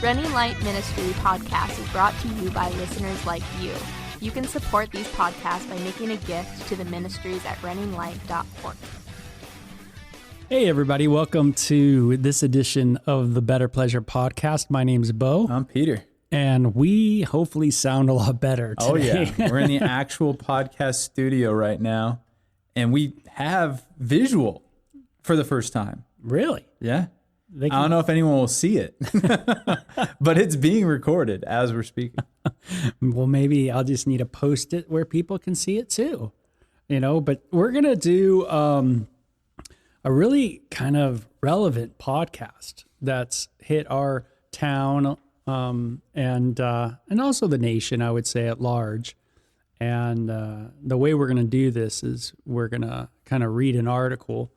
Running Light Ministry podcast is brought to you by listeners like you. You can support these podcasts by making a gift to the ministries at runninglight.org. Hey everybody, welcome to this edition of the Better Pleasure podcast. My name's Beau. I'm Peter. And we hopefully sound a lot better today. Oh yeah, we're in the actual podcast studio right now, and we have visual for the first time. Really? Yeah. I don't know if anyone will see it, but it's being recorded as we're speaking. Well, maybe I'll just need to post it where people can see it too, but we're going to do a really kind of relevant podcast that's hit our town and also the nation, I would say, at large. And the way we're going to do this is we're going to kind of read an article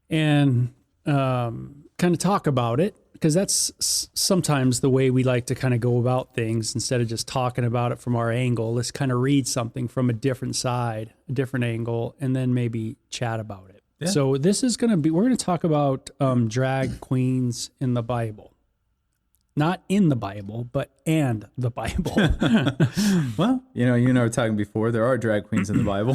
and kind of talk about it, because that's sometimes the way we like to kind of go about things. Instead of just talking about it from our angle, let's kind of read something from a different side, a different angle, and then maybe chat about it. Yeah. So this is going to be, we're going to talk about drag queens in the Bible. Not in the Bible, but and the Bible. Well, you and I were talking before, there are drag queens in the Bible.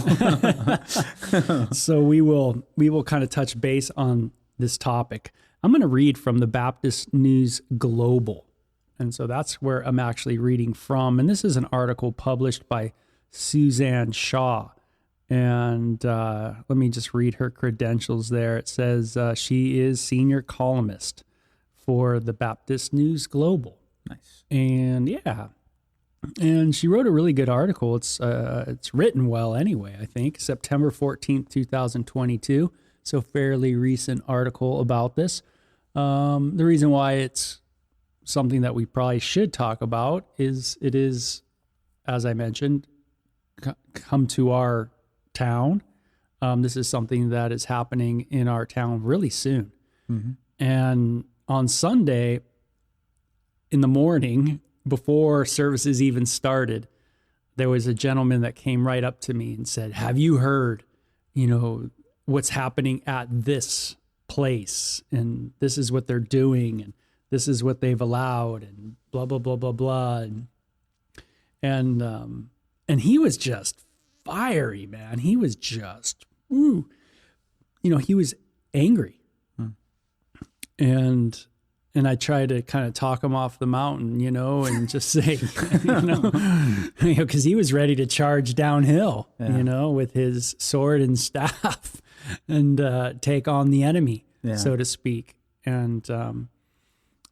So we will kind of touch base on this topic. I'm going to read from the Baptist News Global. And so that's where I'm actually reading from. And this is an article published by Suzanne Shaw. And let me just read her credentials there. It says she is senior columnist for the Baptist News Global. Nice. And yeah. And she wrote a really good article. It's written well anyway, I think. September 14th, 2022. So fairly recent article about this. The reason why it's something that we probably should talk about is it is, as I mentioned, come to our town. This is something that is happening in our town really soon. Mm-hmm. And on Sunday in the morning, before services even started, there was a gentleman that came right up to me and said, "Have you heard, what's happening at this place, and this is what they're doing, and this is what they've allowed, and blah, blah, blah, blah, blah." And he was just fiery, man. He was just, he was angry. And I tried to kind of talk him off the mountain, and just say, because he was ready to charge downhill, with his sword and staff and take on the enemy, so to speak. And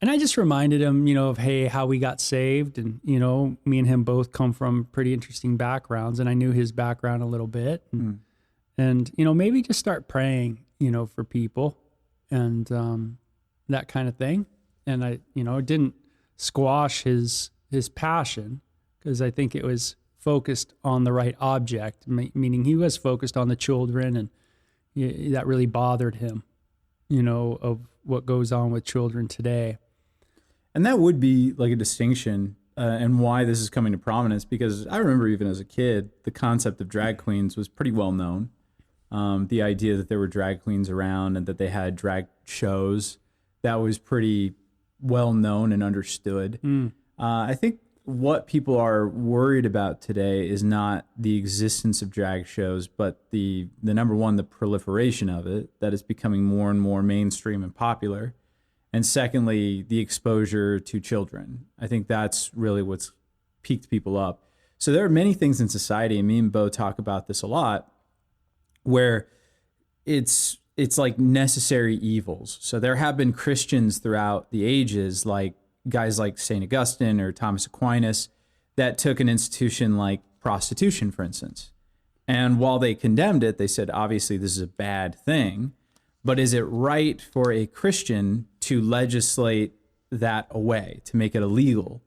I just reminded him, of, hey, how we got saved. And, me and him both come from pretty interesting backgrounds, and I knew his background a little bit. And maybe just start praying, for people and that kind of thing. And I, didn't squash his passion, because I think it was focused on the right object, meaning he was focused on the children, and that really bothered him, of what goes on with children today. And that would be like a distinction and why this is coming to prominence, because I remember even as a kid, the concept of drag queens was pretty well known. The idea that there were drag queens around and that they had drag shows, that was pretty well known and understood. I think what people are worried about today is not the existence of drag shows, but the number one, the proliferation of it, that is becoming more and more mainstream and popular. And secondly, the exposure to children. I think that's really what's piqued people up. So there are many things in society, and me and Beau talk about this a lot, where it's like necessary evils. So there have been Christians throughout the ages, like guys like St. Augustine or Thomas Aquinas, that took an institution like prostitution, for instance. And while they condemned it, they said, obviously, this is a bad thing. But is it right for a Christian to legislate that away, to make it illegal?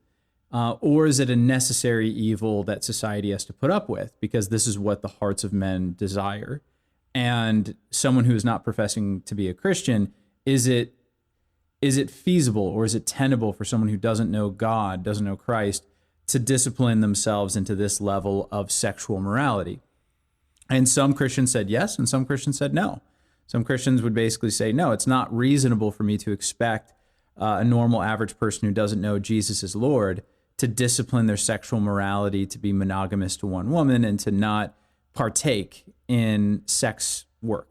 Or is it a necessary evil that society has to put up with, because this is what the hearts of men desire? And someone who is not professing to be a Christian, is it feasible, or is it tenable for someone who doesn't know God, doesn't know Christ, to discipline themselves into this level of sexual morality? And some Christians said yes, and some Christians said no. Some Christians would basically say, no, it's not reasonable for me to expect a normal average person who doesn't know Jesus is Lord to discipline their sexual morality, to be monogamous to one woman, and to not partake in sex work.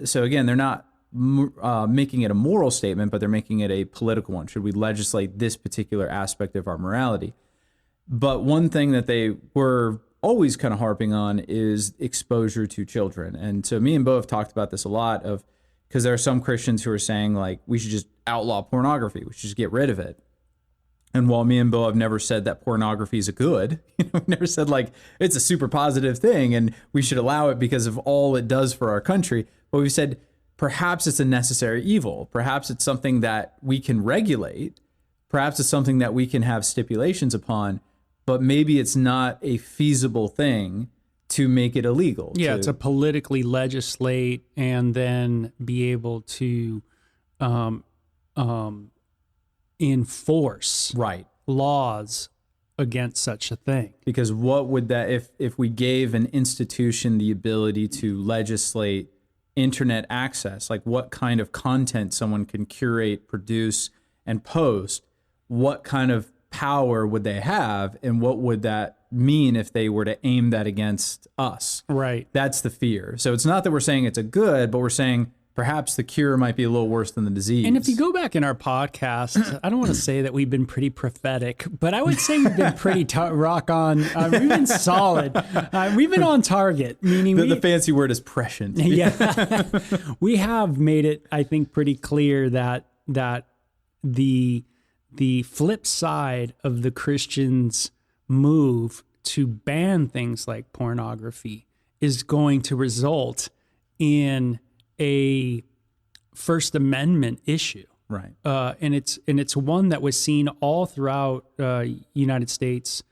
So again, they're not making it a moral statement, but they're making it a political one. Should we legislate this particular aspect of our morality? But one thing that they were always kind of harping on is exposure to children. And so me and Beau have talked about this a lot, because there are some Christians who are saying, like, we should just outlaw pornography. We should just get rid of it. And while me and Beau have never said that pornography is a good, we've never said, like, it's a super positive thing and we should allow it because of all it does for our country. But we've said perhaps it's a necessary evil. Perhaps it's something that we can regulate. Perhaps it's something that we can have stipulations upon, but maybe it's not a feasible thing to make it illegal. Yeah, to politically legislate and then be able to enforce laws against such a thing. Because what would that, if we gave an institution the ability to legislate internet access, like what kind of content someone can curate, produce, and post, what kind of power would they have, and what would that mean if they were to aim that against us? Right. That's the fear. So it's not that we're saying it's a good, but we're saying perhaps the cure might be a little worse than the disease. And if you go back in our podcast, I don't want to say that we've been pretty prophetic, but I would say we've been pretty rock on. We've been solid. We've been on target, meaning the fancy word is prescient. Yeah, we have made it, I think, pretty clear that the flip side of the Christians' move to ban things like pornography is going to result in a First Amendment issue. Right. And it's one that was seen all throughout United States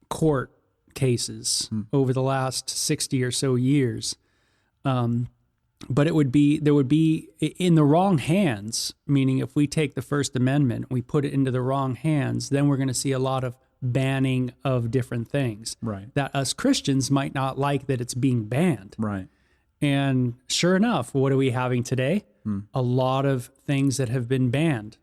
court cases over the last 60 or so years. But there would be in the wrong hands, meaning if we take the First Amendment, we put it into the wrong hands, then we're going to see a lot of banning of different things. Right. That us Christians might not like that it's being banned. Right. And sure enough, what are we having today? A lot of things that have been banned.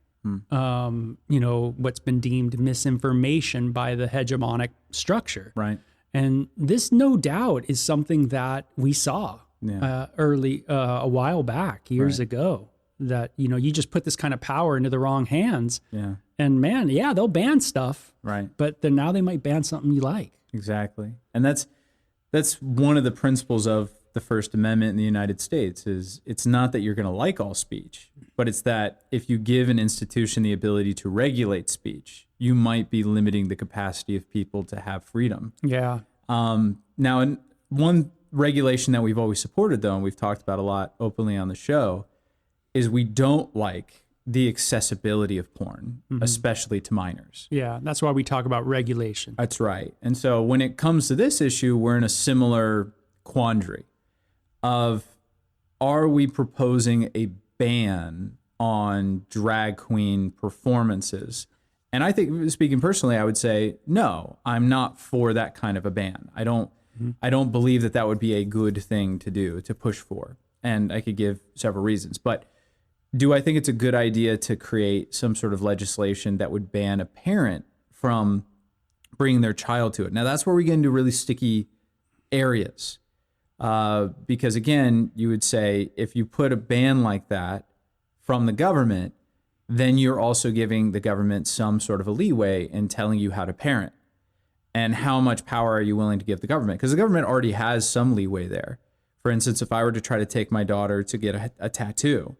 What's been deemed misinformation by the hegemonic structure. Right. And this, no doubt, is something that we saw a while back, years ago, that, you just put this kind of power into the wrong hands. Yeah. And man, they'll ban stuff. Right. But then now they might ban something you like. Exactly. And that's one of the principles of the First Amendment in the United States is it's not that you're going to like all speech, but it's that if you give an institution the ability to regulate speech, you might be limiting the capacity of people to have freedom. Yeah. Now, one regulation that we've always supported, though, and we've talked about a lot openly on the show, is we don't like the accessibility of porn, especially to minors. Yeah, that's why we talk about regulation. That's right. And so when it comes to this issue, we're in a similar quandary of, are we proposing a ban on drag queen performances? And I think, speaking personally, I would say, no, I'm not for that kind of a ban. I don't believe that would be a good thing to do, to push for. And I could give several reasons. But do I think it's a good idea to create some sort of legislation that would ban a parent from bringing their child to it? Now, that's where we get into really sticky areas. Because, again, you would say if you put a ban like that from the government, then you're also giving the government some sort of a leeway in telling you how to parent. And how much power are you willing to give the government? Because the government already has some leeway there. For instance, if I were to try to take my daughter to get a tattoo,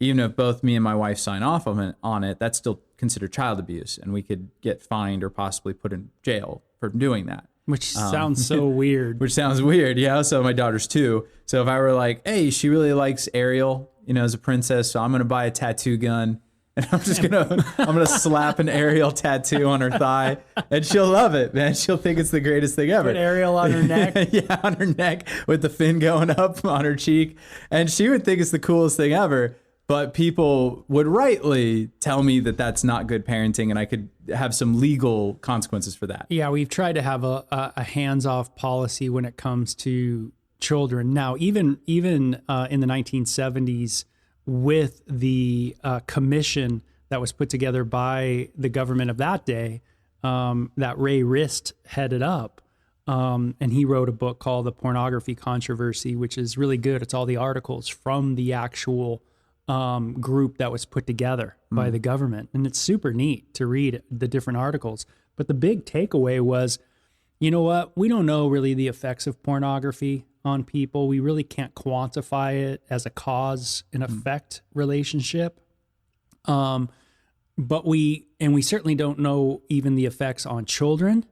even if both me and my wife sign off on it, that's still considered child abuse, and we could get fined or possibly put in jail for doing that. Which sounds so weird. Which sounds weird, yeah. So my daughter's 2. So if I were like, hey, she really likes Ariel, as a princess, so I'm going to buy a tattoo gun, and I'm gonna slap an Ariel tattoo on her thigh, and she'll love it, man. She'll think it's the greatest thing ever. Put Ariel on her neck. Yeah, on her neck with the fin going up on her cheek, and she would think it's the coolest thing ever. But people would rightly tell me that that's not good parenting, and I could have some legal consequences for that. Yeah, we've tried to have a hands-off policy when it comes to children. Now, even in the 1970s, with the commission that was put together by the government of that day, that Ray Rist headed up. And he wrote a book called The Pornography Controversy, which is really good. It's all the articles from the actual group that was put together by the government. And it's super neat to read the different articles. But the big takeaway was, you know what? We don't know really the effects of pornography on people. We really can't quantify it as a cause and effect relationship. But we certainly don't know even the effects on children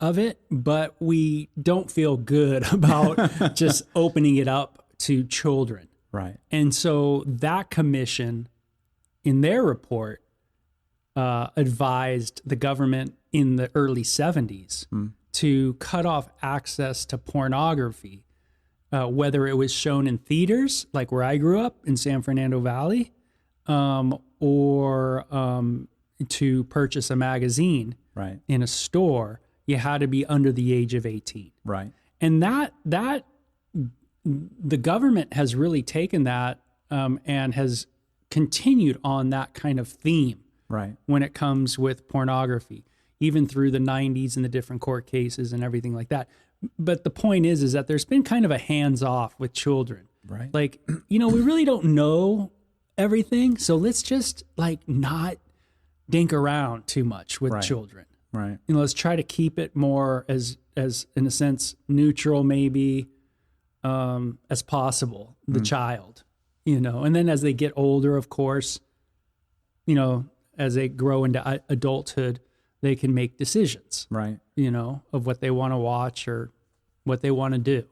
of it, but we don't feel good about just opening it up to children. Right. And so that commission in their report advised the government in the early 70s to cut off access to pornography, whether it was shown in theaters, like where I grew up in San Fernando Valley, or to purchase a magazine in a store. You had to be under the age of 18. Right. And that the government has really taken that and has continued on that kind of theme when it comes with pornography, even through the 90s and the different court cases and everything like that. But the point is that there's been kind of a hands-off with children. Right. Like, we really don't know everything, so let's just not dink around too much with children. Right. Let's try to keep it more as in a sense neutral, maybe, as possible. The child, and then as they get older, of course, as they grow into adulthood, they can make decisions. Right. Of what they want to watch or what they want to do.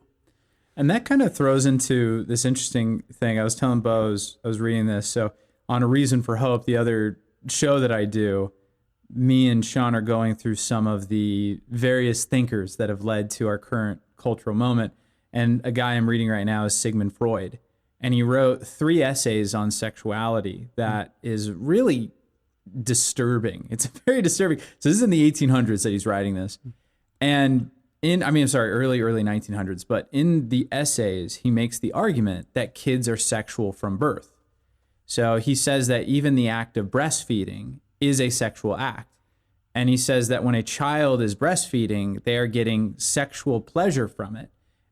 And that kind of throws into this interesting thing. I was telling Beau, I was reading this. So on A Reason for Hope, the other show that I do, me and Sean are going through some of the various thinkers that have led to our current cultural moment. And a guy I'm reading right now is Sigmund Freud. And he wrote 3 essays on sexuality that is really disturbing. It's very disturbing. So this is in the 1800s that he's writing this. And early 1900s. But in the essays, he makes the argument that kids are sexual from birth. So he says that even the act of breastfeeding is a sexual act. And he says that when a child is breastfeeding, they are getting sexual pleasure from it.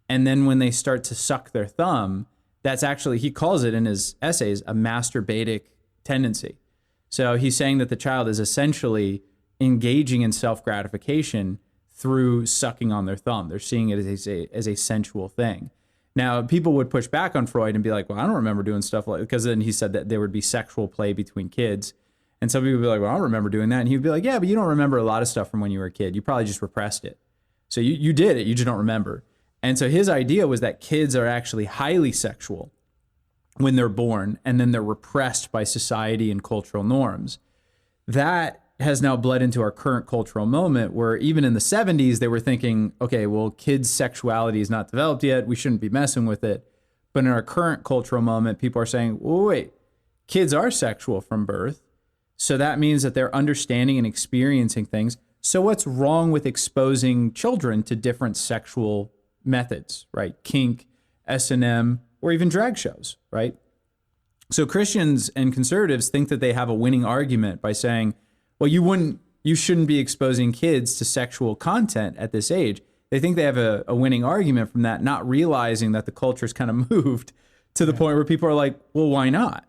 And then when they start to suck their thumb, that's actually, he calls it in his essays, a masturbatic tendency. So he's saying that the child is essentially engaging in self-gratification through sucking on their thumb. They're seeing it as a sensual thing. Now, people would push back on Freud and be like, well, I don't remember doing stuff like, because then he said that there would be sexual play between kids. And some people would be like, well, I don't remember doing that. And he would be like, yeah, but you don't remember a lot of stuff from when you were a kid. You probably just repressed it. So you did it, you just don't remember. And so his idea was that kids are actually highly sexual when they're born, and then they're repressed by society and cultural norms. That has now bled into our current cultural moment, where even in the 70s, they were thinking, okay, well, kids' sexuality is not developed yet. We shouldn't be messing with it. But in our current cultural moment, people are saying, well, wait, kids are sexual from birth. So that means that they're understanding and experiencing things. So what's wrong with exposing children to different sexual methods, right? Kink, S&M, or even drag shows, right? So Christians and conservatives think that they have a winning argument by saying, well, you shouldn't be exposing kids to sexual content at this age. They think they have a winning argument from that, not realizing that the culture's kind of moved to the point where people are like, well, why not?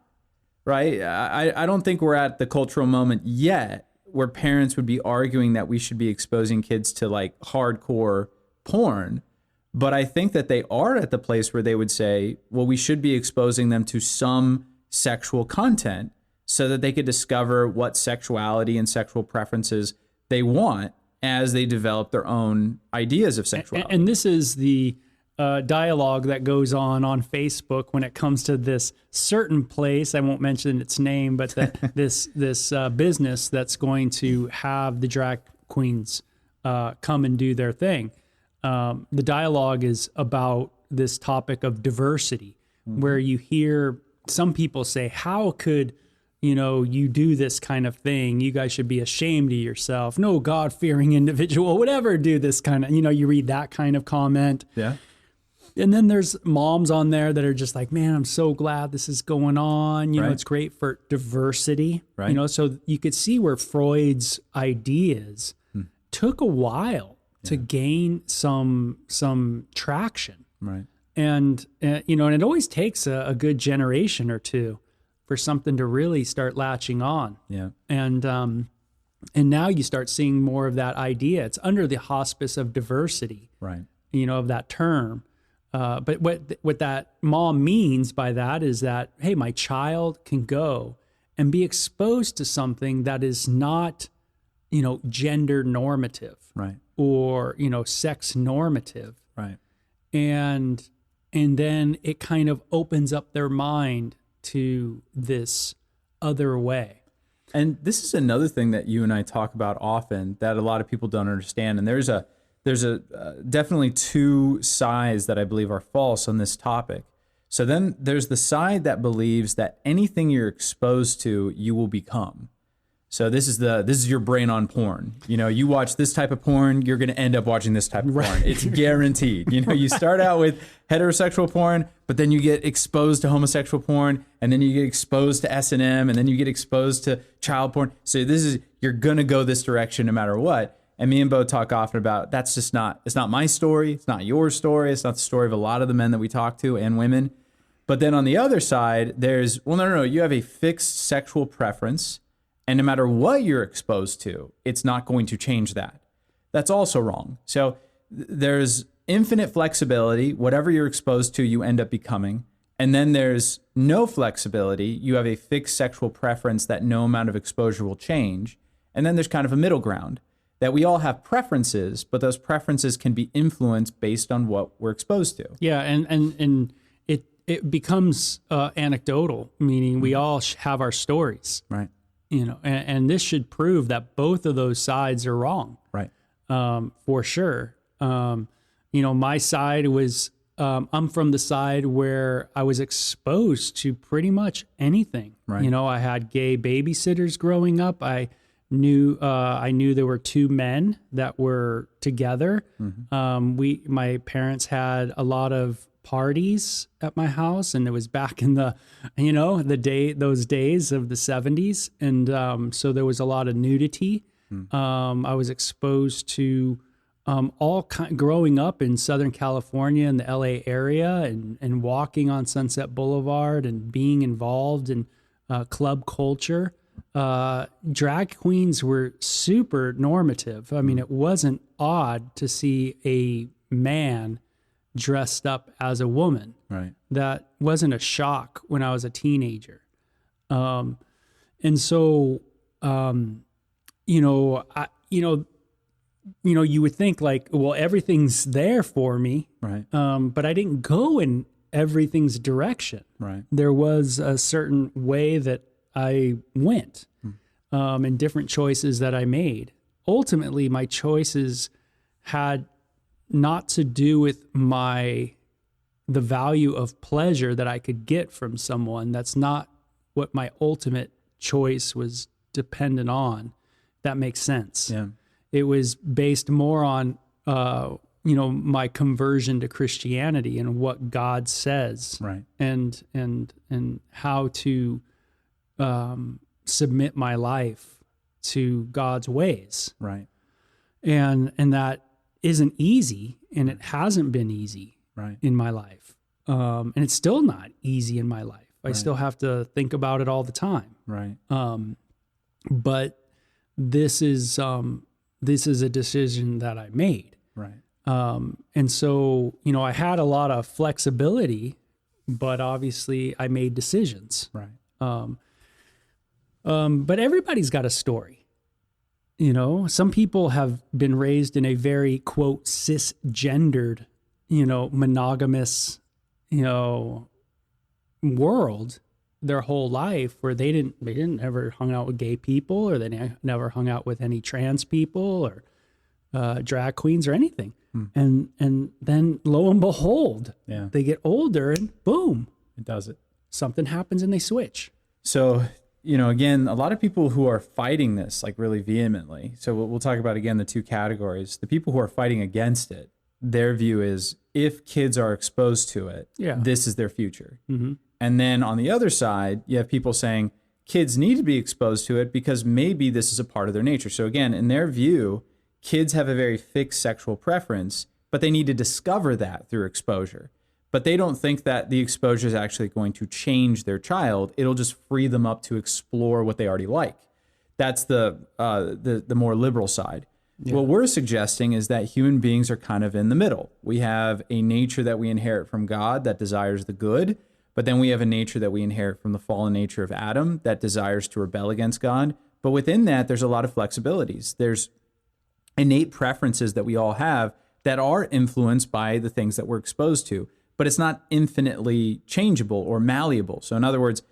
Right? I don't think we're at the cultural moment yet where parents would be arguing that we should be exposing kids to like hardcore porn. But I think that they are at the place where they would say, well, we should be exposing them to some sexual content so that they could discover what sexuality and sexual preferences they want as they develop their own ideas of sexuality. And this is the dialogue that goes on Facebook when it comes to this certain place. I won't mention its name, but this business that's going to have the drag queens come and do their thing. The dialogue is about this topic of diversity, where you hear some people say, how could, you do this kind of thing? You guys should be ashamed of yourself. No God-fearing individual would ever do this kind of, you read that kind of comment. Yeah. And then there's moms on there that are just like, man, I'm so glad this is going on. You know, Right. it's great for diversity. Right. You know, so you could see where Freud's ideas took a while to gain some traction. Right. And you know, and it always takes a good generation or two for something to really start latching on. Yeah. And now you start seeing more of that idea. It's under the hospice of diversity, Right. you know, of that term. But what that mom means by that is that, hey, my child can go and be exposed to something that is not, you know, gender normative Right. or, you know, sex normative. Right. And then it kind of opens up their mind to this other way. And this is another thing that you and I talk about often that a lot of people don't understand. And there's definitely two sides that I believe are false on this topic. So then there's the side that believes that anything you're exposed to, you will become. So this is your brain on porn. You know, you watch this type of porn, you're going to end up watching this type of porn. It's guaranteed. You know, you start out with heterosexual porn, but then you get exposed to homosexual porn, and then you get exposed to S&M, and then you get exposed to child porn. So you're going to go this direction no matter what. And me and Beau talk often about that's just it's not my story. It's not your story. It's not the story of a lot of the men that we talk to and women. But then on the other side, no, you have a fixed sexual preference. And no matter what you're exposed to, it's not going to change that. That's also wrong. So there's infinite flexibility. Whatever you're exposed to, you end up becoming. And then there's no flexibility. You have a fixed sexual preference that no amount of exposure will change. And then there's kind of a middle ground that we all have preferences, but those preferences can be influenced based on what we're exposed to. Yeah, and it becomes anecdotal, meaning we all have our stories. Right. You know, and this should prove that both of those sides are wrong. Right. For sure. You know, my side was, I'm from the side where I was exposed to pretty much anything. Right. You know, I had gay babysitters growing up. I knew there were two men that were together. Mm-hmm. My parents had a lot of parties at my house, and it was back in those days of the 70s, and so there was a lot of nudity. I was exposed to growing up in Southern California in the LA area, and walking on Sunset Boulevard and being involved in club culture. Drag queens were super normative. I mean, it wasn't odd to see a man dressed up as a woman. Right. That wasn't a shock when I was a teenager. And so, you would think like, well, everything's there for me. Right. But I didn't go in everything's direction. Right. There was a certain way that I went, and different choices that I made. Ultimately, my choices had not to do with the value of pleasure that I could get from someone. That's not what my ultimate choice was dependent on. That makes sense. Yeah. It was based more on, my conversion to Christianity and what God says, Right. and how to submit my life to God's ways. Right. And that isn't easy, and it hasn't been easy Right. in my life. And it's still not easy in my life. I Right. still have to think about it all the time. Right. But this is a decision that I made. Right. And so, I had a lot of flexibility, but obviously I made decisions. Right. But everybody's got a story. Some people have been raised in a very, quote, cisgendered, monogamous, world their whole life, where they didn't ever hung out with gay people, or they never hung out with any trans people or drag queens or anything. And then lo and behold, they get older and boom, It does it. something happens and they switch. So, again, a lot of people who are fighting this like really vehemently. So we'll talk about, again, the two categories. The people who are fighting against it their view is if kids are exposed to it, this is their future. Mm-hmm. And then on the other side, you have people saying kids need to be exposed to it because maybe this is a part of their nature. So again, in their view, kids have a very fixed sexual preference, but they need to discover that through exposure. But they don't think that the exposure is actually going to change their child. It'll just free them up to explore what they already like. That's the more liberal side. Yeah. What we're suggesting is that human beings are kind of in the middle. We have a nature that we inherit from God that desires the good, but then we have a nature that we inherit from the fallen nature of Adam that desires to rebel against God. But within that, there's a lot of flexibilities. There's innate preferences that we all have that are influenced by the things that we're exposed to, but it's not infinitely changeable or malleable. So in other words,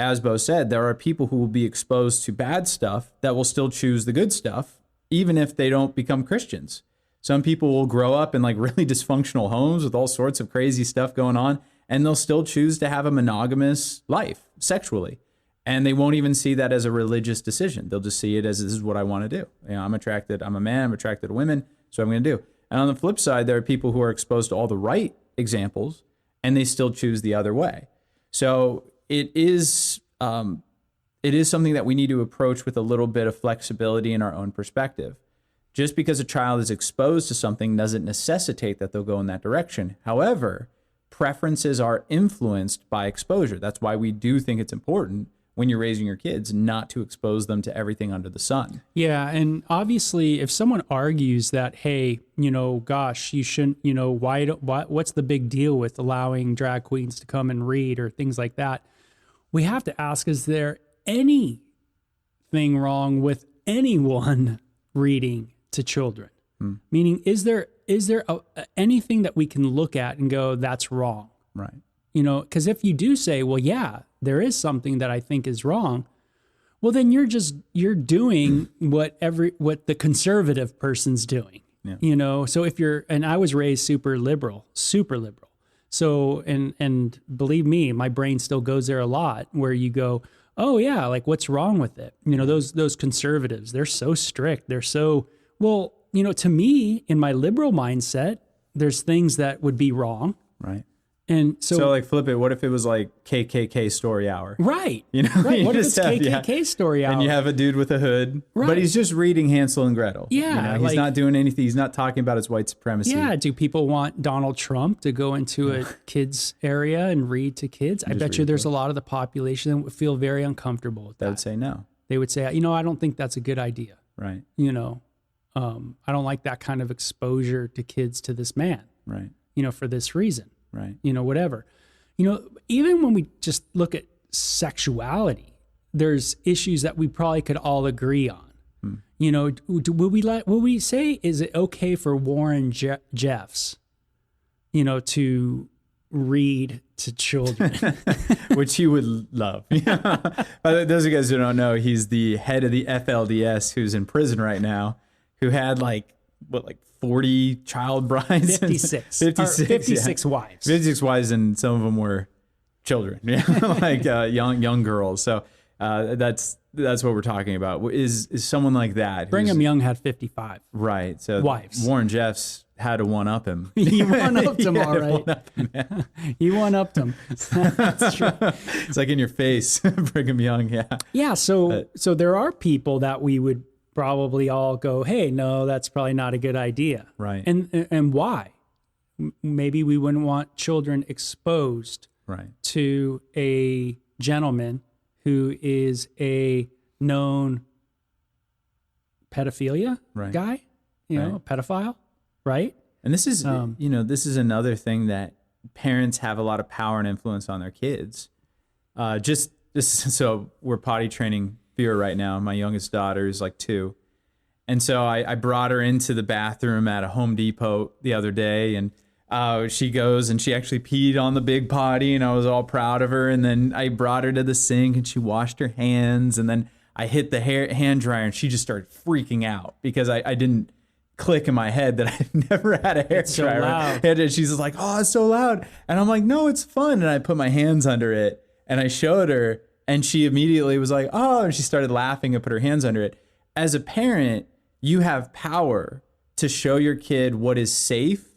as Beau said, there are people who will be exposed to bad stuff that will still choose the good stuff, even if they don't become Christians. Some people will grow up in like really dysfunctional homes with all sorts of crazy stuff going on, and they'll still choose to have a monogamous life sexually. And they won't even see that as a religious decision. They'll just see it as, this is what I want to do. You know, I'm a man, I'm attracted to women, so I'm going to do. And on the flip side, there are people who are exposed to all the right examples, and they still choose the other way. So it is something that we need to approach with a little bit of flexibility in our own perspective. Just because a child is exposed to something doesn't necessitate that they'll go in that direction. However, preferences are influenced by exposure. That's why we do think it's important when you're raising your kids not to expose them to everything under the sun. Yeah, and obviously if someone argues that, hey, gosh, you shouldn't, what's the big deal with allowing drag queens to come and read or things like that? We have to ask, is there anything wrong with anyone reading to children? Meaning, is there anything that we can look at and go, that's wrong? Right. Because if you do say, well, yeah, there is something that I think is wrong, well, then you're doing what the conservative person's doing. Yeah. So and I was raised super liberal. So, and believe me, my brain still goes there a lot, where you go, oh yeah, like what's wrong with it? Those conservatives, they're so strict. They're so, well, to me, in my liberal mindset, there's things that would be wrong. Right. And so like flip it. What if it was like KKK story hour? Right. Right. What if it's KKK story hour? And you have a dude with a hood, right, but he's just reading Hansel and Gretel. Yeah. He's not doing anything. He's not talking about his white supremacy. Yeah. Do people want Donald Trump to go into a kids area and read to kids? I bet you there's a lot of the population that would feel very uncomfortable with that. They would say no. They would say, I don't think that's a good idea. Right. I don't like that kind of exposure to kids to this man. Right. For this reason. Right. Whatever. Even when we just look at sexuality, there's issues that we probably could all agree on. Will we say, is it okay for Warren Jeffs, to read to children? Which he would love. But those of you guys who don't know, he's the head of the FLDS who's in prison right now, who had 40 child brides. 56. 56 wives. 56 wives, and some of them were children, young girls. So that's what we're talking about. Is someone like that? Brigham Young had 55. Right. So wives. Warren Jeffs had to one-up him. He one-upped him, all right. He one-upped him. That's true. It's like in your face, Brigham Young, yeah. Yeah, so there are people that we would probably all go, hey, no, that's probably not a good idea. Right. And why? Maybe we wouldn't want children exposed to a gentleman who is a known pedophilia guy, a pedophile, right? And this is, this is another thing that parents have a lot of power and influence on their kids. So we're potty training Vera right now. My youngest daughter is 2. And so I brought her into the bathroom at a Home Depot the other day, and she goes and she actually peed on the big potty, and I was all proud of her. And then I brought her to the sink and she washed her hands, and then I hit the hand dryer, and she just started freaking out because I didn't click in my head that I've never had a hair dryer. So loud. And she's like, oh, it's so loud. And I'm like, no, it's fun. And I put my hands under it and I showed her, and she immediately was like, oh, and she started laughing and put her hands under it. As a parent, you have power to show your kid what is safe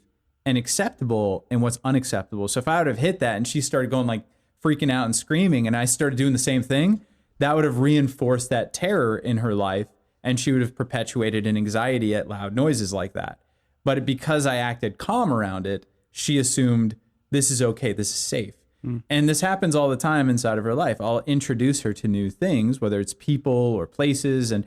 and acceptable and what's unacceptable. So if I would have hit that and she started going like freaking out and screaming and I started doing the same thing, that would have reinforced that terror in her life, and she would have perpetuated an anxiety at loud noises like that. But because I acted calm around it, she assumed this is okay, this is safe. And this happens all the time inside of her life. I'll introduce her to new things, whether it's people or places, and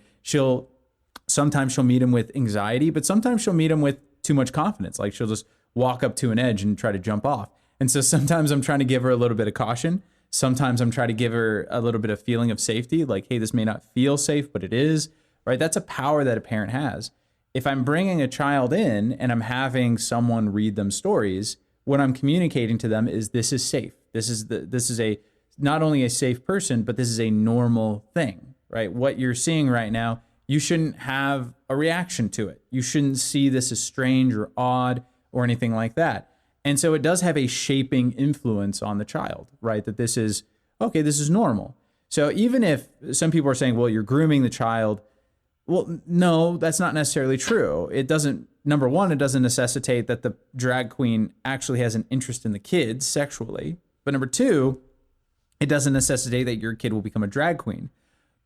sometimes she'll meet them with anxiety, but sometimes she'll meet them with too much confidence. Like she'll just walk up to an edge and try to jump off. And so sometimes I'm trying to give her a little bit of caution. Sometimes I'm trying to give her a little bit of feeling of safety, like, hey, this may not feel safe, but it is, right? That's a power that a parent has. If I'm bringing a child in and I'm having someone read them stories, what I'm communicating to them is this is safe. This is not only a safe person, but this is a normal thing, right? What you're seeing right now, you shouldn't have a reaction to it. You shouldn't see this as strange or odd or anything like that. And so it does have a shaping influence on the child, right? That this is, okay, this is normal. So even if some people are saying, well, you're grooming the child, well, no, that's not necessarily true. Number one, it doesn't necessitate that the drag queen actually has an interest in the kids sexually. But number two, it doesn't necessitate that your kid will become a drag queen.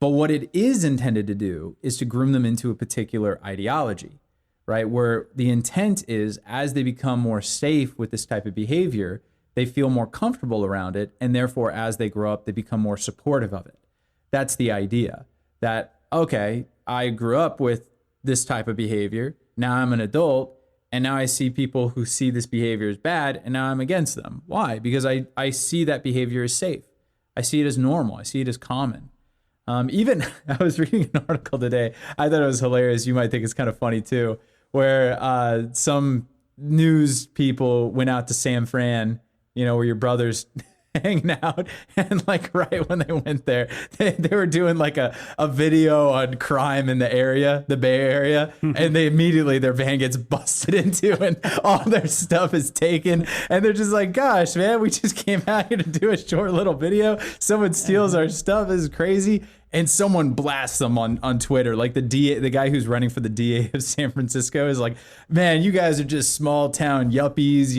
But what it is intended to do is to groom them into a particular ideology, right? Where the intent is, as they become more safe with this type of behavior, they feel more comfortable around it. And therefore, as they grow up, they become more supportive of it. That's the idea that, okay, I grew up with this type of behavior. Now I'm an adult. And now I see people who see this behavior as bad, and now I'm against them. Why? Because I see that behavior as safe. I see it as normal. I see it as common. Even I was reading an article today. I thought it was hilarious. You might think it's kind of funny too, where some news people went out to San Fran, where your brother's hanging out, and like right when they went there, they were doing like a video on crime in the area, the Bay Area, and their van gets busted into and all their stuff is taken, and they're just like, gosh, man, we just came out here to do a short little video, someone steals our stuff, this is crazy. And someone blasts them on Twitter. Like the guy who's running for the DA of San Francisco is like, man, you guys are just small town yuppies.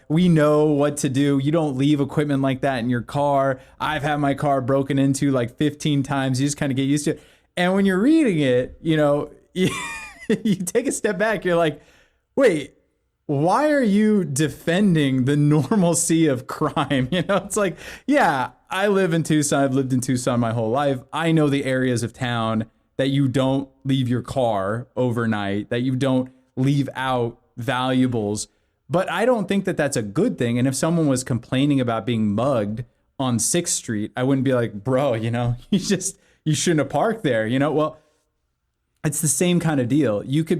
We know what to do. You don't leave equipment like that in your car. I've had my car broken into like 15 times. You just kind of get used to it. And when you're reading it, you take a step back. You're like, wait, why are you defending the normalcy of crime? It's like, yeah, I live in Tucson. I've lived in Tucson my whole life. I know the areas of town that you don't leave your car overnight, that you don't leave out valuables. But I don't think that that's a good thing. And if someone was complaining about being mugged on 6th Street, I wouldn't be like, bro, you shouldn't have parked there. Well, it's the same kind of deal. You can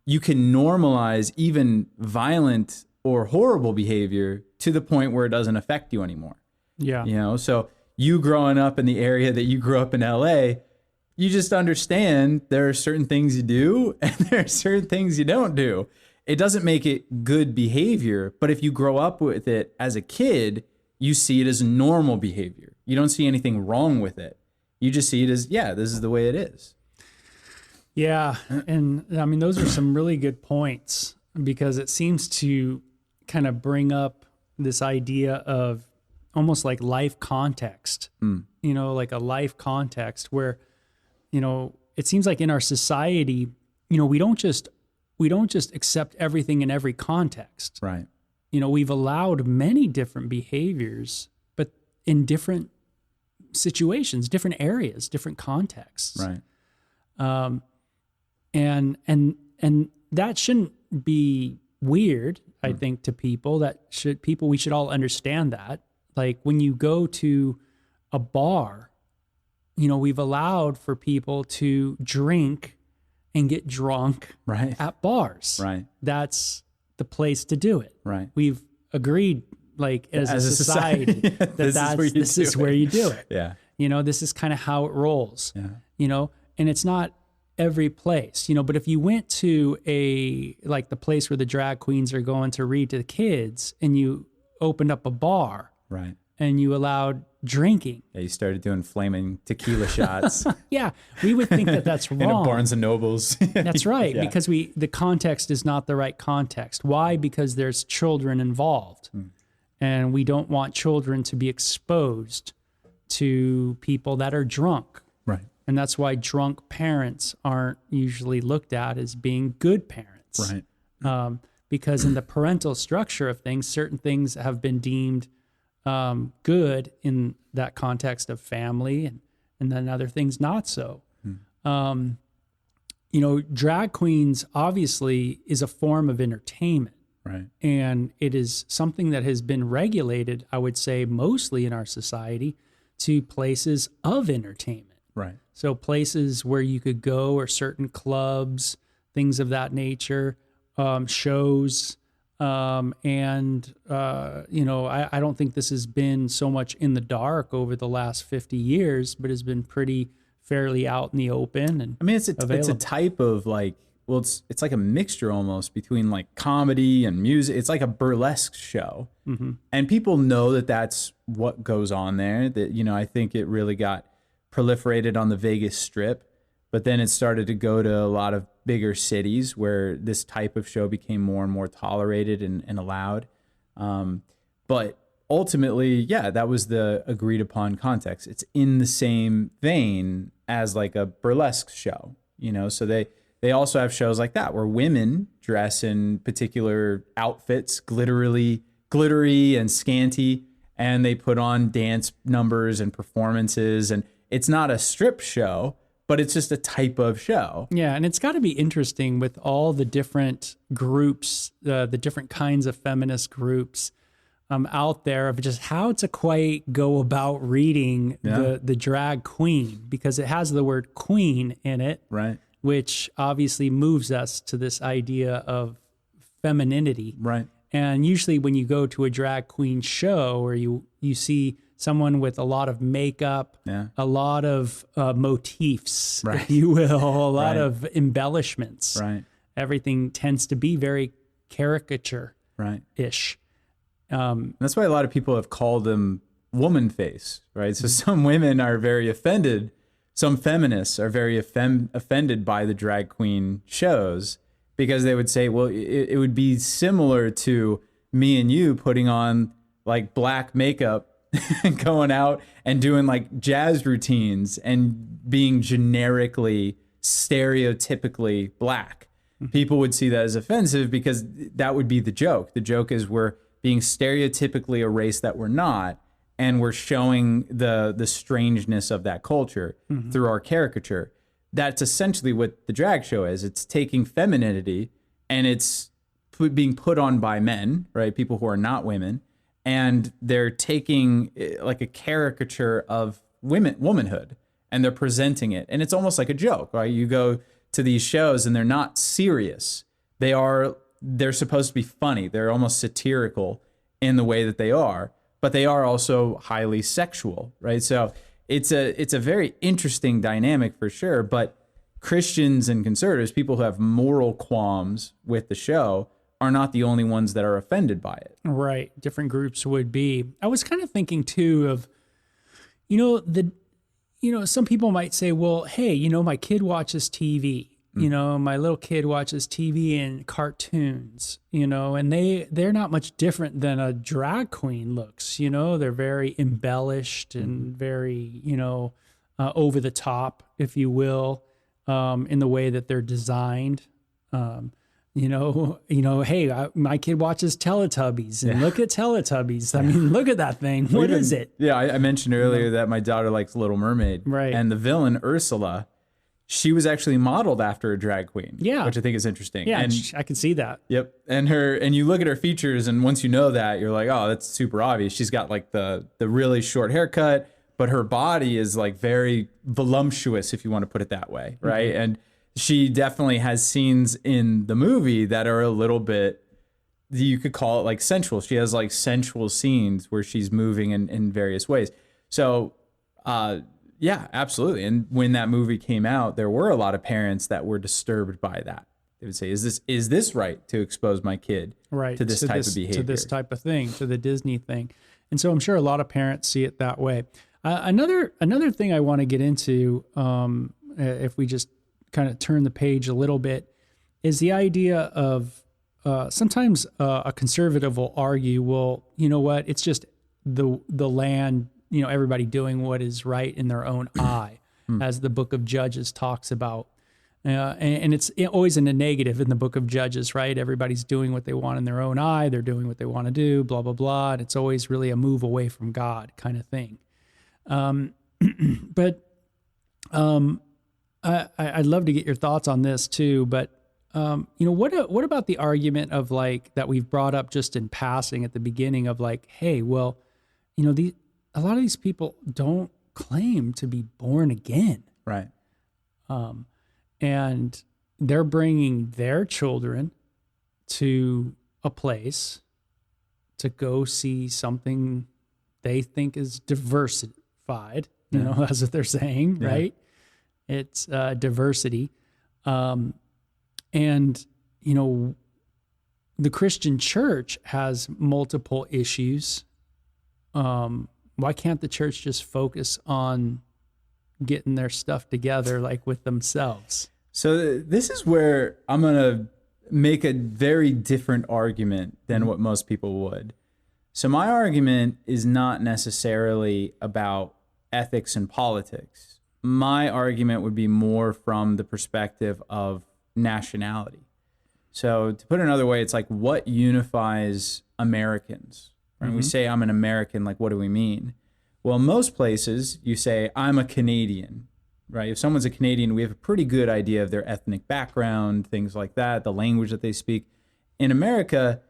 normalize even violent or horrible behavior to the point where it doesn't affect you anymore. Yeah. So you growing up in the area that you grew up in LA, you just understand there are certain things you do and there are certain things you don't do. It doesn't make it good behavior, but if you grow up with it as a kid, you see it as normal behavior. You don't see anything wrong with it. You just see it as, yeah, this is the way it is. Yeah. And I mean, those are some really good points, because it seems to kind of bring up this idea of almost like life context, like a life context where, it seems like in our society, we don't just accept everything in every context. Right. We've allowed many different behaviors, but in different situations, different areas, different contexts. Right. And that shouldn't be weird, I think, to people. We should all understand that. Like when you go to a bar, we've allowed for people to drink and get drunk at bars. Right. That's the place to do it. Right. We've agreed, like as a society, that this is where you do it. Yeah. This is kind of how it rolls. Yeah. And it's not every place, but if you went to the place where the drag queens are going to read to the kids, and you opened up a bar, right, and you allowed drinking. Yeah, you started doing flaming tequila shots Yeah, we would think that that's in a wrong. Barnes and Nobles. That's right, Yeah. because the context is not the right context. Why? Because there's children involved, and we don't want children to be exposed to people that are drunk. Right. And that's why drunk parents aren't usually looked at as being good parents. Right. Because in the parental structure of things, certain things have been deemed good in that context of family, and then other things not so. Drag queens obviously is a form of entertainment. Right. And it is something that has been regulated, I would say, mostly in our society to places of entertainment. Right. So places where you could go, or certain clubs, things of that nature, shows. I don't think this has been so much in the dark over the last 50 years, but has been pretty fairly out in the open. And I mean, it's a type of like, well, it's like a mixture almost between like comedy and music. It's like a burlesque show. And people know that that's what goes on there. That, I think it really got proliferated on the Vegas Strip, but then it started to go to a lot of bigger cities where this type of show became more and more tolerated and allowed. But ultimately, yeah, that was the agreed upon context. It's in the same vein as like a burlesque show, so they also have shows like that where women dress in particular outfits, glittery and scanty, and they put on dance numbers and performances. And it's not a strip show, but it's just a type of show. Yeah, and it's got to be interesting with all the different groups, the different kinds of feminist groups out there, of just how to quite go about reading the drag queen, because it has the word queen in it. Right. Which obviously moves us to this idea of femininity. Right. And usually when you go to a drag queen show, or you see someone with a lot of makeup, a lot of motifs, if you will, a lot of embellishments. Right. Everything tends to be very caricature-ish. That's why a lot of people have called them woman face, right? So some women are very offended. Some feminists are very offended by the drag queen shows, because they would say, well, it would be similar to me and you putting on like black makeup and going out and doing like jazz routines and being generically, stereotypically black. People would see that as offensive, because that would be the joke. The joke is we're being stereotypically a race that we're not, and we're showing the strangeness of that culture through our caricature. That's essentially what the drag show is. It's taking femininity and it's being put on by men, right? People who are not women, and they're taking like a caricature of womanhood, and they're presenting it. And it's almost like a joke, right? You go to these shows and they're not serious. They're supposed to be funny. They're almost satirical in the way that they are, but they are also highly sexual, right? So it's a very interesting dynamic for sure. But Christians and conservatives, people who have moral qualms with the show, are not the only ones that are offended by it. Right. Different groups would be. I was kind of thinking too of, some people might say, well, hey, my kid watches TV. My little kid watches TV and cartoons, and they're not much different than a drag queen looks. They're very embellished and very, over the top, if you will, in the way that they're designed. Hey, my kid watches Teletubbies, and look at Teletubbies. I mean, look at that thing. What is it? Yeah, I mentioned earlier that my daughter likes Little Mermaid. Right. And the villain, Ursula, she was actually modeled after a drag queen. Yeah. Which I think is interesting. Yeah, and, I can see that. Yep. And you look at her features, and once you know that, you're like, oh, that's super obvious. She's got like the really short haircut, but her body is like very voluptuous, if you want to put it that way, right? And she definitely has scenes in the movie that are a little bit, you could call it like sensual. She has like sensual scenes where she's moving in various ways. So, yeah, absolutely. And when that movie came out, there were a lot of parents that were disturbed by that. They would say, is this right to expose my kid to this type of behavior? To this type of thing, to the Disney thing. And so I'm sure a lot of parents see it that way. Another thing I want to get into, if we just kind of turn the page a little bit, is the idea of sometimes a conservative will argue, well, you know what, it's just the land, everybody doing what is right in their own eye, as the book of Judges talks about. And it's always in a negative in the book of Judges, right? Everybody's doing what they want in their own eye. They're doing what they want to do, blah, blah, blah. And it's always really a move away from God kind of thing. But I'd love to get your thoughts on this too. But, what about the argument of like that we've brought up just in passing at the beginning of like, hey, well, a lot of these people don't claim to be born again. Right. And they're bringing their children to a place to go see something they think is diversified, that's what they're saying, right? It's diversity. And, the Christian church has multiple issues. Why can't the church just focus on getting their stuff together, like with themselves? So this is where I'm going to make a very different argument than what most people would. So my argument is not necessarily about ethics and politics. My argument would be more from the perspective of nationality. So to put it another way, it's like what unifies Americans? When we say I'm an American, like what do we mean? Well, in most places you say I'm a Canadian, right? If someone's a Canadian, we have a pretty good idea of their ethnic background, things like that, the language that they speak. In America,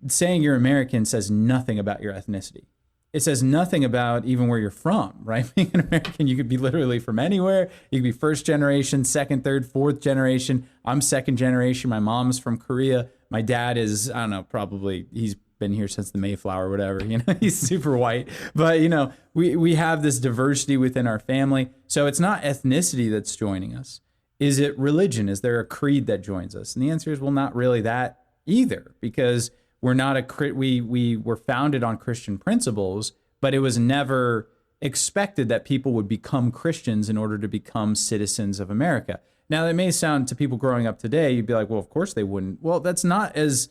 saying you're American says nothing about your ethnicity. It says nothing about even where you're from, right? Being an American, you could be literally from anywhere. You could be first generation, second, third, fourth generation. I'm second generation. My mom's from Korea. My dad is, I don't know, probably he's been here since the Mayflower or whatever, he's super white. But, we have this diversity within our family. So it's not ethnicity that's joining us. Is it religion? Is there a creed that joins us? And the answer is, well, not really that either, because we're not we were founded on Christian principles, but it was never expected that people would become Christians in order to become citizens of America. Now, that may sound to people growing up today, you'd be like, well, of course they wouldn't. Well, that's not as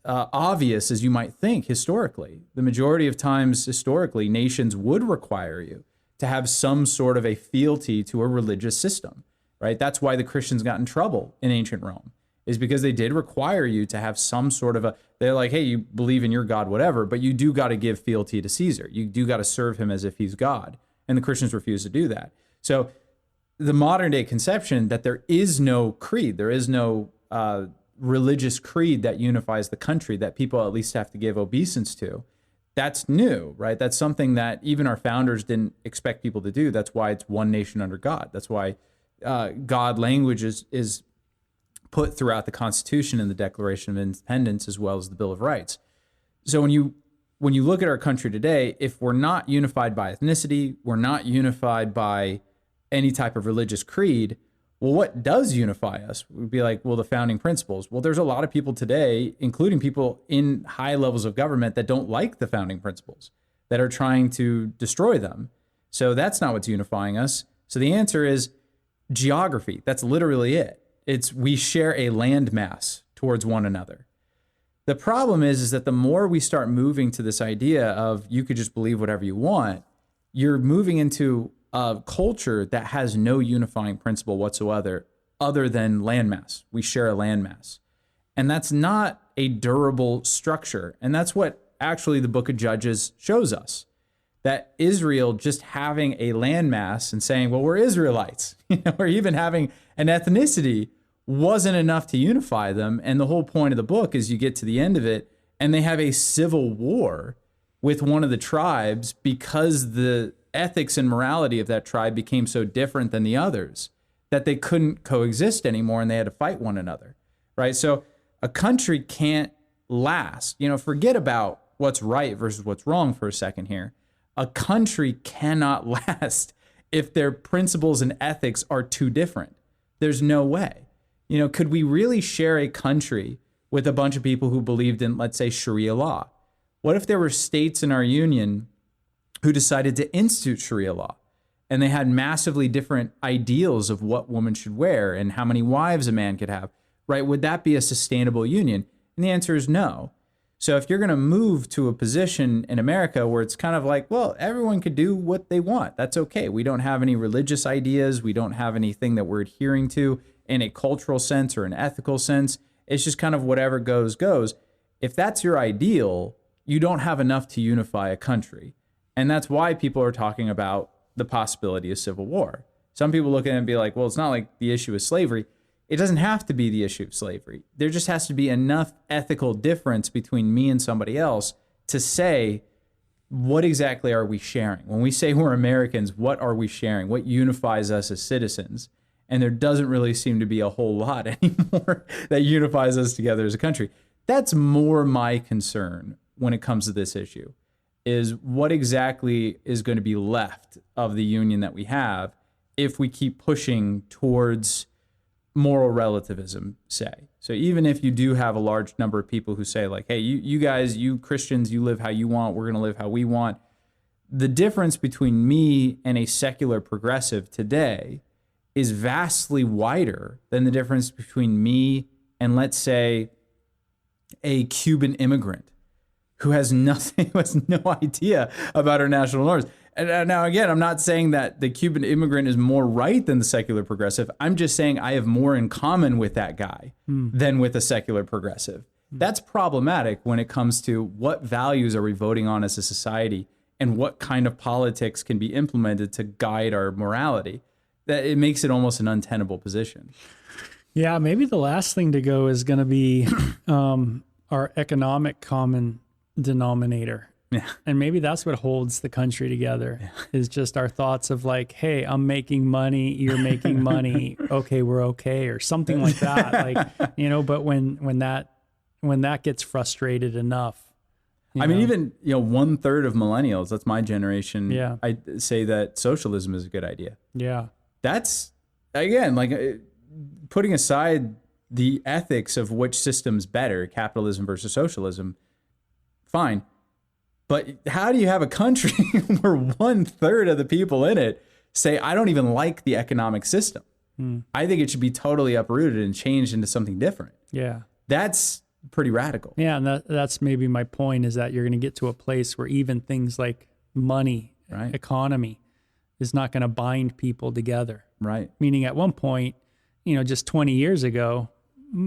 obvious as you might think historically. The majority of times historically, nations would require you to have some sort of a fealty to a religious system, right? That's why the Christians got in trouble in ancient Rome, is because they did require you to have some sort of they're like, hey, you believe in your God, whatever, but you do got to give fealty to Caesar. You do got to serve him as if he's God. And the Christians refuse to do that. So the modern day conception that there is no creed, there is no religious creed that unifies the country that people at least have to give obeisance to, that's new, right? That's something that even our founders didn't expect people to do. That's why it's one nation under God. That's why God language is put throughout the Constitution and the Declaration of Independence, as well as the Bill of Rights. So when you look at our country today, if we're not unified by ethnicity, we're not unified by any type of religious creed, well, what does unify us? We'd be like, well, the founding principles. Well, there's a lot of people today, including people in high levels of government, that don't like the founding principles, that are trying to destroy them. So that's not what's unifying us. So the answer is geography. That's literally it. It's we share a landmass towards one another. The problem is that the more we start moving to this idea of you could just believe whatever you want, you're moving into a culture that has no unifying principle whatsoever other than landmass. We share a landmass. And that's not a durable structure. And that's what actually the book of Judges shows us. That Israel just having a landmass and saying, well, we're Israelites, or even having an ethnicity wasn't enough to unify them. And the whole point of the book is you get to the end of it and they have a civil war with one of the tribes because the ethics and morality of that tribe became so different than the others that they couldn't coexist anymore and they had to fight one another, right? So a country can't last. Forget about what's right versus what's wrong for a second here. A country cannot last if their principles and ethics are too different. There's no way. Could we really share a country with a bunch of people who believed in, let's say, Sharia law? What if there were states in our union who decided to institute Sharia law, and they had massively different ideals of what women should wear and how many wives a man could have, right? Would that be a sustainable union? And the answer is no. So if you're going to move to a position in America where it's kind of like, well, everyone could do what they want, that's okay. We don't have any religious ideas. We don't have anything that we're adhering to in a cultural sense or an ethical sense. It's just kind of whatever goes, goes. If that's your ideal, you don't have enough to unify a country. And that's why people are talking about the possibility of civil war. Some people look at it and be like, well, it's not like the issue is slavery. It doesn't have to be the issue of slavery. There just has to be enough ethical difference between me and somebody else to say, what exactly are we sharing? When we say we're Americans, what are we sharing? What unifies us as citizens? And there doesn't really seem to be a whole lot anymore that unifies us together as a country. That's more my concern when it comes to this issue, is what exactly is going to be left of the union that we have if we keep pushing towards moral relativism, say. So even if you do have a large number of people who say like, hey, you guys, you Christians, you live how you want, we're going to live how we want. The difference between me and a secular progressive today is vastly wider than the difference between me and, let's say, a Cuban immigrant who has nothing, who has no idea about our national norms. And now, again, I'm not saying that the Cuban immigrant is more right than the secular progressive. I'm just saying I have more in common with that guy than with a secular progressive. That's problematic when it comes to what values are we voting on as a society and what kind of politics can be implemented to guide our morality. That it makes it almost an untenable position. Yeah, maybe the last thing to go is going to be our economic common denominator. Yeah. And maybe that's what holds the country together, is just our thoughts of like, hey, I'm making money, you're making money, okay, we're okay, or something like that. Like, but when that gets frustrated enough. I mean, even, 1/3 of millennials, that's my generation. Yeah. I say that socialism is a good idea. Yeah. That's, again, like putting aside the ethics of which system's better, capitalism versus socialism, fine. But how do you have a country where 1/3 of the people in it say, I don't even like the economic system? I think it should be totally uprooted and changed into something different. Yeah. That's pretty radical. Yeah. And that's maybe my point, is that you're going to get to a place where even things like money, right, economy is not going to bind people together. Right. Meaning at one point, just 20 years ago,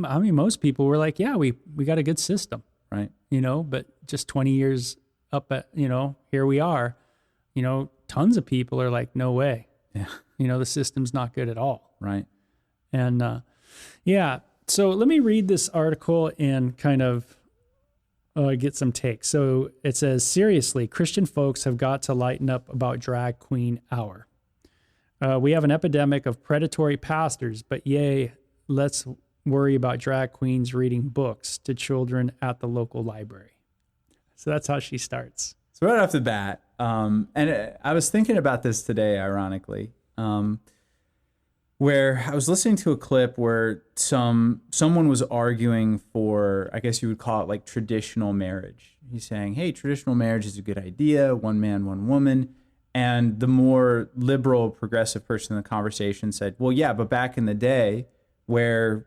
I mean, most people were like, yeah, we got a good system. Right. But just 20 years up at, here we are, tons of people are like, no way. Yeah. The system's not good at all. Right. And yeah, so let me read this article and kind of get some takes. So it says, seriously, Christian folks have got to lighten up about drag queen hour. We have an epidemic of predatory pastors, but yay, let's worry about drag queens reading books to children at the local library. So that's how she starts. So right off the bat, and I was thinking about this today, ironically, where I was listening to a clip where someone was arguing for, I guess you would call it like traditional marriage. He's saying, hey, traditional marriage is a good idea, one man, one woman. And the more liberal, progressive person in the conversation said, well, yeah, but back in the day where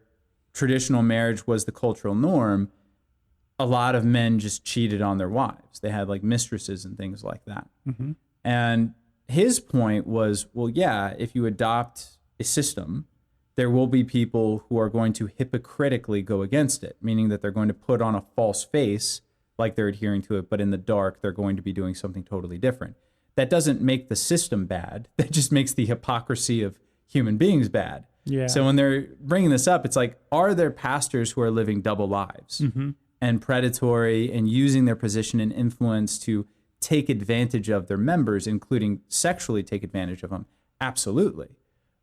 traditional marriage was the cultural norm, a lot of men just cheated on their wives. They had like mistresses and things like that. Mm-hmm. And his point was, well, yeah, if you adopt a system, there will be people who are going to hypocritically go against it, meaning that they're going to put on a false face like they're adhering to it, but in the dark, they're going to be doing something totally different. That doesn't make the system bad. That just makes the hypocrisy of human beings bad. Yeah. So when they're bringing this up, it's like, are there pastors who are living double lives? Mm-hmm. And predatory and using their position and influence to take advantage of their members, including sexually take advantage of them? Absolutely.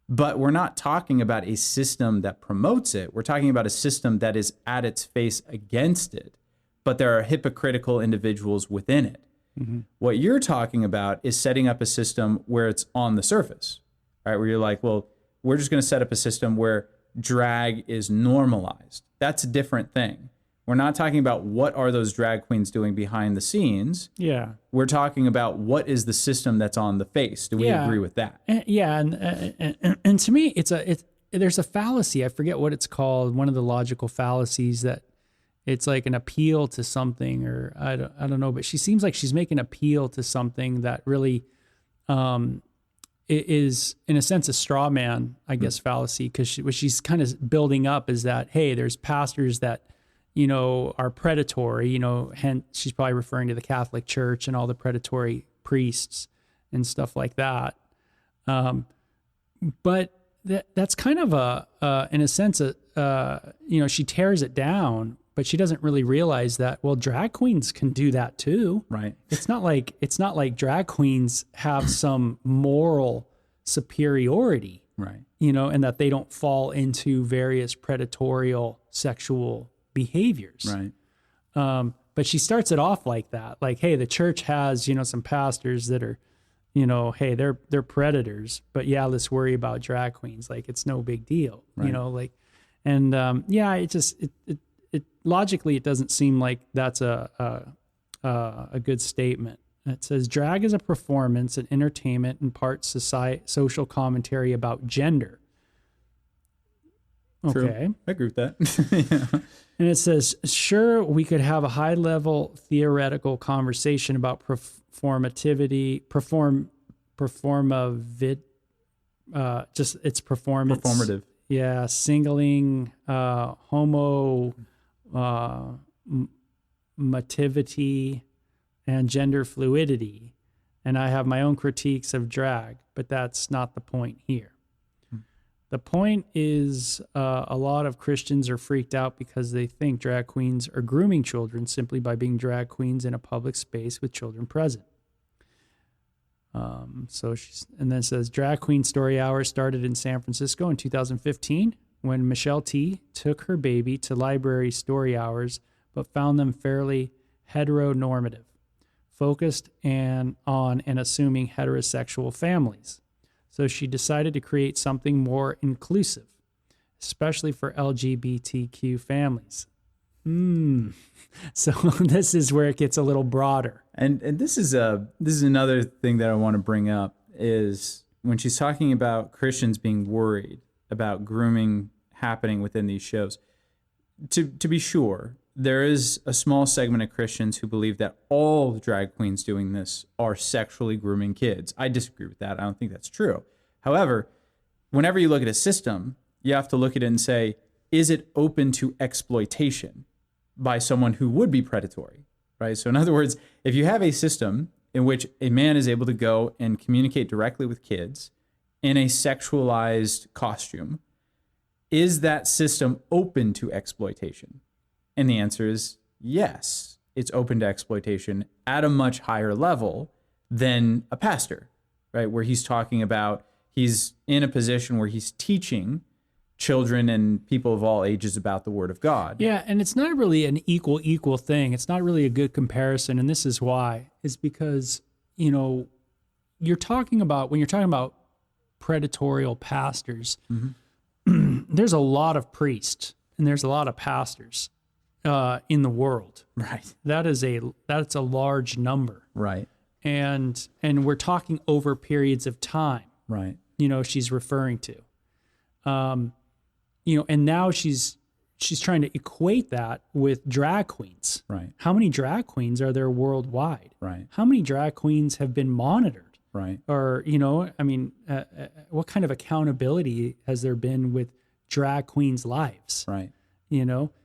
But we're not talking about a system that promotes it. We're talking about a system that is at its face against it, but there are hypocritical individuals within it. Mm-hmm. What you're talking about is setting up a system where it's on the surface, right? Where you're like, well, we're just going to set up a system where drag is normalized. That's a different thing. We're not talking about what are those drag queens doing behind the scenes. Yeah. We're talking about what is the system that's on the face. Do we agree with that? And to me, there's a fallacy. I forget what it's called. One of the logical fallacies that it's like an appeal to something, or I don't know. But she seems like she's making appeal to something that really is, in a sense, a straw man, I guess, fallacy. Because what she's kind of building up is that, hey, there's pastors that, are predatory, hence she's probably referring to the Catholic Church and all the predatory priests and stuff like that. But that's kind of in a sense, she tears it down, but she doesn't really realize that, well, drag queens can do that too. Right. It's not like drag queens have some moral superiority, right? And that they don't fall into various predatorial sexual behaviors. Right. But she starts it off like that. Like, hey, the church has, some pastors that are, hey, they're predators, but yeah, let's worry about drag queens. Like, it's no big deal, right. It logically, it doesn't seem like that's a good statement. It says drag is a performance and entertainment, in part social commentary about gender. True. Okay. I agree with that. Yeah. And it says, sure, we could have a high-level theoretical conversation about performativity, just its performance. Performative. Yeah, singling, homomotivity, and gender fluidity. And I have my own critiques of drag, but that's not the point here. The point is a lot of Christians are freaked out because they think drag queens are grooming children simply by being drag queens in a public space with children present. And then it says, Drag Queen Story Hour started in San Francisco in 2015 when Michelle T. took her baby to library story hours, but found them fairly heteronormative, focused on and assuming heterosexual families. So she decided to create something more inclusive, especially for LGBTQ families. So this is where it gets a little broader. And this is another thing that I want to bring up is when she's talking about Christians being worried about grooming happening within these shows. To be sure, there is a small segment of Christians who believe that all drag queens doing this are sexually grooming kids. I disagree with that. I don't think that's true. However, whenever you look at a system, you have to look at it and say, is it open to exploitation by someone who would be predatory, right? So in other words, if you have a system in which a man is able to go and communicate directly with kids in a sexualized costume, is that system open to exploitation? And the answer is yes, it's open to exploitation at a much higher level than a pastor, right? Where he's talking about, he's in a position where he's teaching children and people of all ages about the Word of God. Yeah, and it's not really an equal thing. It's not really a good comparison, and this is why. Is because, when you're talking about predatorial pastors, there's a lot of priests and there's a lot of pastors in the world. Right. That's a large number. Right. And we're talking over periods of time. Right. She's referring to. And now she's trying to equate that with drag queens. Right. How many drag queens are there worldwide? Right. How many drag queens have been monitored? Right. Or, what kind of accountability has there been with drag queens' lives? Right.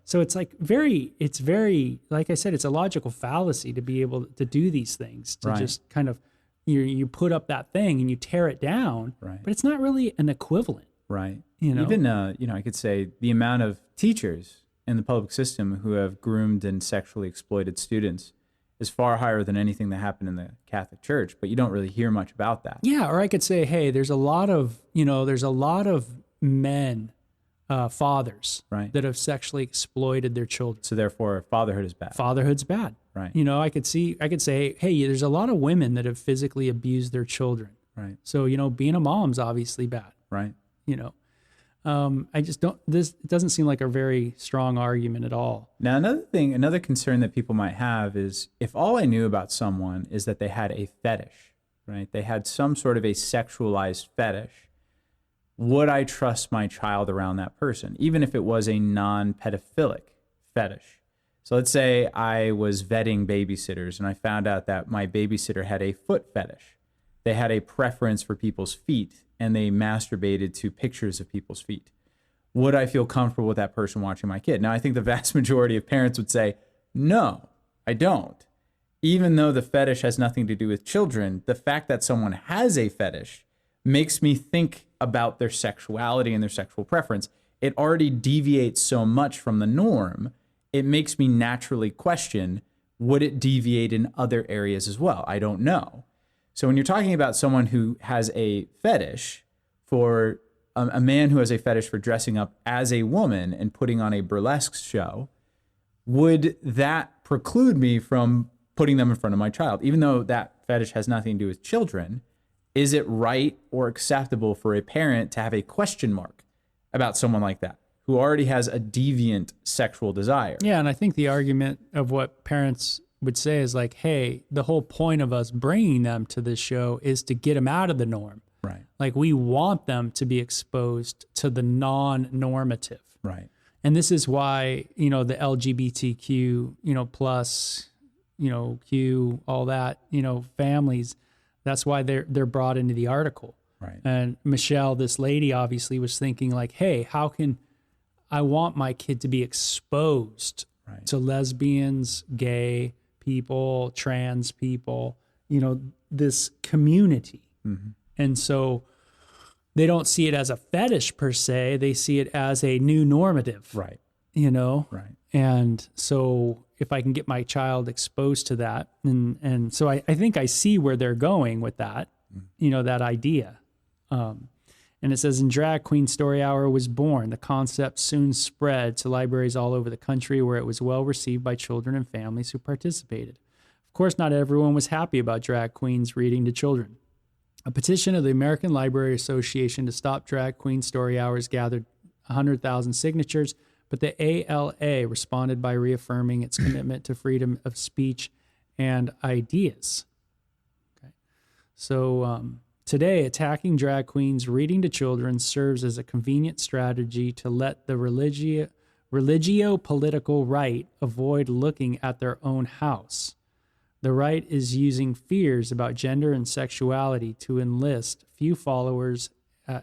So it's very, like I said, it's a logical fallacy to be able to do these things, to just kind of, you put up that thing and you tear it down, but it's not really an equivalent. Right. Even, I could say the amount of teachers in the public system who have groomed and sexually exploited students is far higher than anything that happened in the Catholic Church, but you don't really hear much about that. Yeah. Or I could say, hey, there's a lot of men, fathers, that have sexually exploited their children. So therefore fatherhood is bad. Fatherhood's bad. Right. I could say, hey, there's a lot of women that have physically abused their children. Right. So, being a mom's obviously bad. Right. I just don't, this doesn't seem like a very strong argument at all. Now, another concern that people might have is if all I knew about someone is that they had a fetish, right? They had some sort of a sexualized fetish. Would I trust my child around that person, even if it was a non-pedophilic fetish? So let's say I was vetting babysitters and I found out that my babysitter had a foot fetish. They had a preference for people's feet and they masturbated to pictures of people's feet. Would I feel comfortable with that person watching my kid? Now, I think the vast majority of parents would say, no, I don't. Even though the fetish has nothing to do with children, the fact that someone has a fetish makes me think about their sexuality and their sexual preference. It already deviates so much from the norm. It makes me naturally question, would it deviate in other areas as well? I don't know. So when you're talking about someone who has a fetish for a man who has a fetish for dressing up as a woman and putting on a burlesque show, would that preclude me from putting them in front of my child? Even though that fetish has nothing to do with children, is it right or acceptable for a parent to have a question mark about someone like that who already has a deviant sexual desire? Yeah, and I think the argument of what parents would say is like, hey, the whole point of us bringing them to this show is to get them out of the norm. Right. Like we want them to be exposed to the non-normative. Right. And this is why, the LGBTQ, plus, Q, all that, families, that's why they're brought into the article. Right. And Michelle, this lady obviously was thinking like, hey, how can I want my kid to be exposed to lesbians, gay people, trans people, this community. Mm-hmm. And so they don't see it as a fetish per se. They see it as a new normative. Right. Right. And so if I can get my child exposed to that, and so I think I see where they're going with that, that idea. And it says, in Drag Queen Story Hour was born. The concept soon spread to libraries all over the country where it was well received by children and families who participated. Of course, not everyone was happy about drag queens reading to children. A petition of the American Library Association to stop drag queen story hours gathered 100,000 signatures, but the ALA responded by reaffirming its commitment to freedom of speech and ideas. Okay. So, today, attacking drag queens reading to children serves as a convenient strategy to let the religio-political right avoid looking at their own house. The right is using fears about gender and sexuality to enlist few followers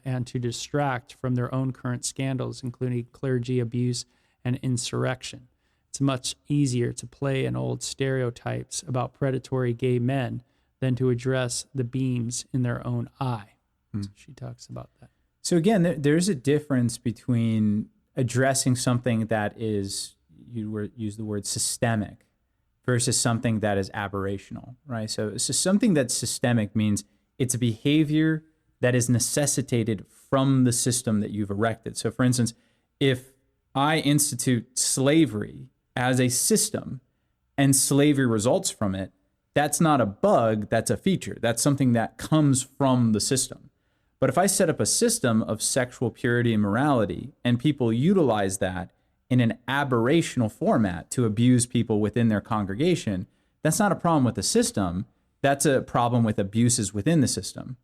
and to distract from their own current scandals, including clergy abuse and insurrection. It's much easier to play in old stereotypes about predatory gay men than to address the beams in their own eye. So she talks about that. So again, there's a difference between addressing something that is, use the word systemic, versus something that is aberrational, right? So something that's systemic means it's a behavior that is necessitated from the system that you've erected. So for instance, if I institute slavery as a system and slavery results from it, that's not a bug, that's a feature. That's something that comes from the system. But if I set up a system of sexual purity and morality and people utilize that in an aberrational format to abuse people within their congregation, that's not a problem with the system. That's a problem with abuses within the system.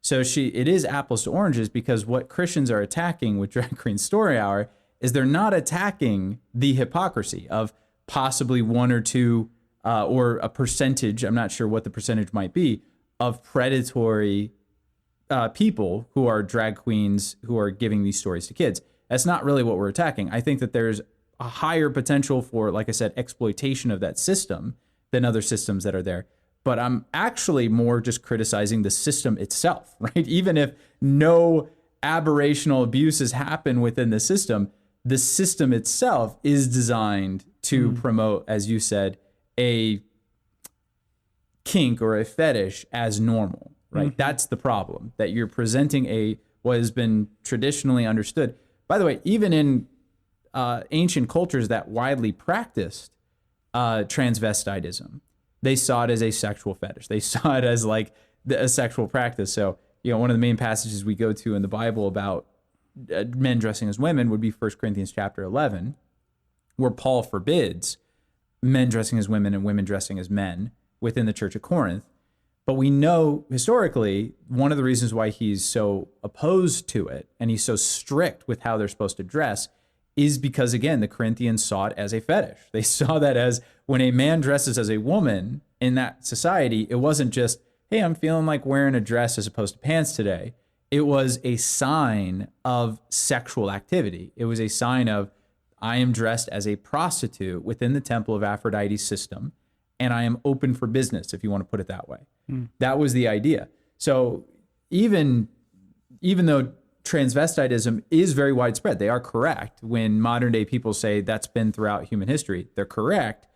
So it is apples to oranges, because what Christians are attacking with Drag Queen Story Hour is they're not attacking the hypocrisy of possibly one or two or a percentage, I'm not sure what the percentage might be, of predatory people who are drag queens who are giving these stories to kids. That's not really what we're attacking. I think that there's a higher potential for, like I said, exploitation of that system than other systems that are there. But I'm actually more just criticizing the system itself, right? Even if no aberrational abuses happen within the system itself is designed to promote, as you said, a kink or a fetish as normal, right? That's the problem, that you're presenting what has been traditionally understood. By the way, even in ancient cultures that widely practiced transvestitism, they saw it as a sexual fetish. They saw it as like a sexual practice. So, one of the main passages we go to in the Bible about men dressing as women would be 1 Corinthians chapter 11, where Paul forbids men dressing as women and women dressing as men within the church of Corinth. But we know historically, one of the reasons why he's so opposed to it and he's so strict with how they're supposed to dress is because, again, the Corinthians saw it as a fetish. They saw that as when a man dresses as a woman in that society, it wasn't just, hey, I'm feeling like wearing a dress as opposed to pants today. It was a sign of sexual activity. It was a sign of, I am dressed as a prostitute within the temple of Aphrodite's system, and I am open for business, if you want to put it that way. That was the idea. So even though transvestitism is very widespread, they are correct. When modern day people say that's been throughout human history, they're correct,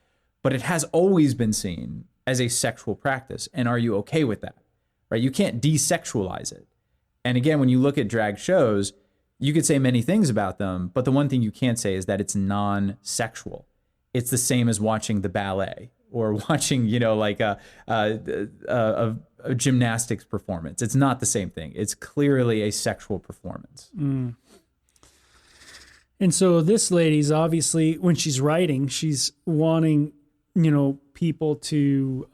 but it has always been seen as a sexual practice. And are you okay with that? Right? You can't desexualize it. And again, when you look at drag shows, you could say many things about them, but the one thing you can't say is that it's non-sexual. It's the same as watching the ballet or watching, like a gymnastics performance. It's not the same thing. It's clearly a sexual performance. And so this lady's obviously, when she's writing, she's wanting, people to,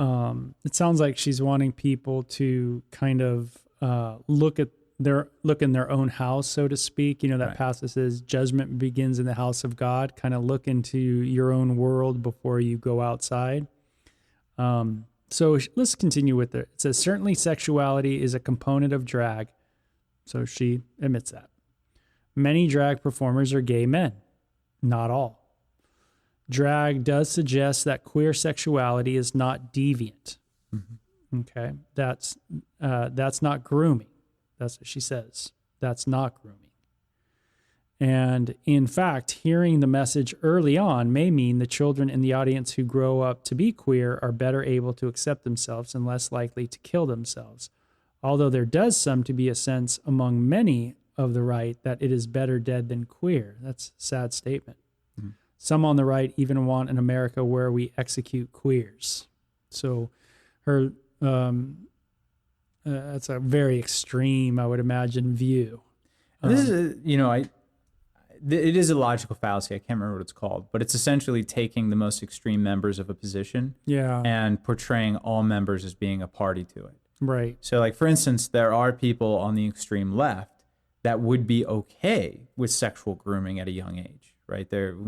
it sounds like she's wanting people to kind of look in their own house, so to speak. That Right. passage says judgment begins in the house of God. Kind of look into your own world before you go outside. So let's continue with it. It says, certainly sexuality is a component of drag. So she admits that. Many drag performers are gay men. Not all. Drag does suggest that queer sexuality is not deviant. Mm-hmm. Okay. That's not grooming. That's what she says. That's not grooming. And in fact, hearing the message early on may mean the children in the audience who grow up to be queer are better able to accept themselves and less likely to kill themselves. Although there does seem to be a sense among many of the right that it is better dead than queer. That's a sad statement. Mm-hmm. Some on the right even want an America where we execute queers. So her, that's a very extreme, I would imagine, view. This is, it is a logical fallacy. I can't remember what it's called, but it's essentially taking the most extreme members of a position and portraying all members as being a party to it. Right. So, like, for instance, there are people on the extreme left that would be okay with sexual grooming at a young age, right?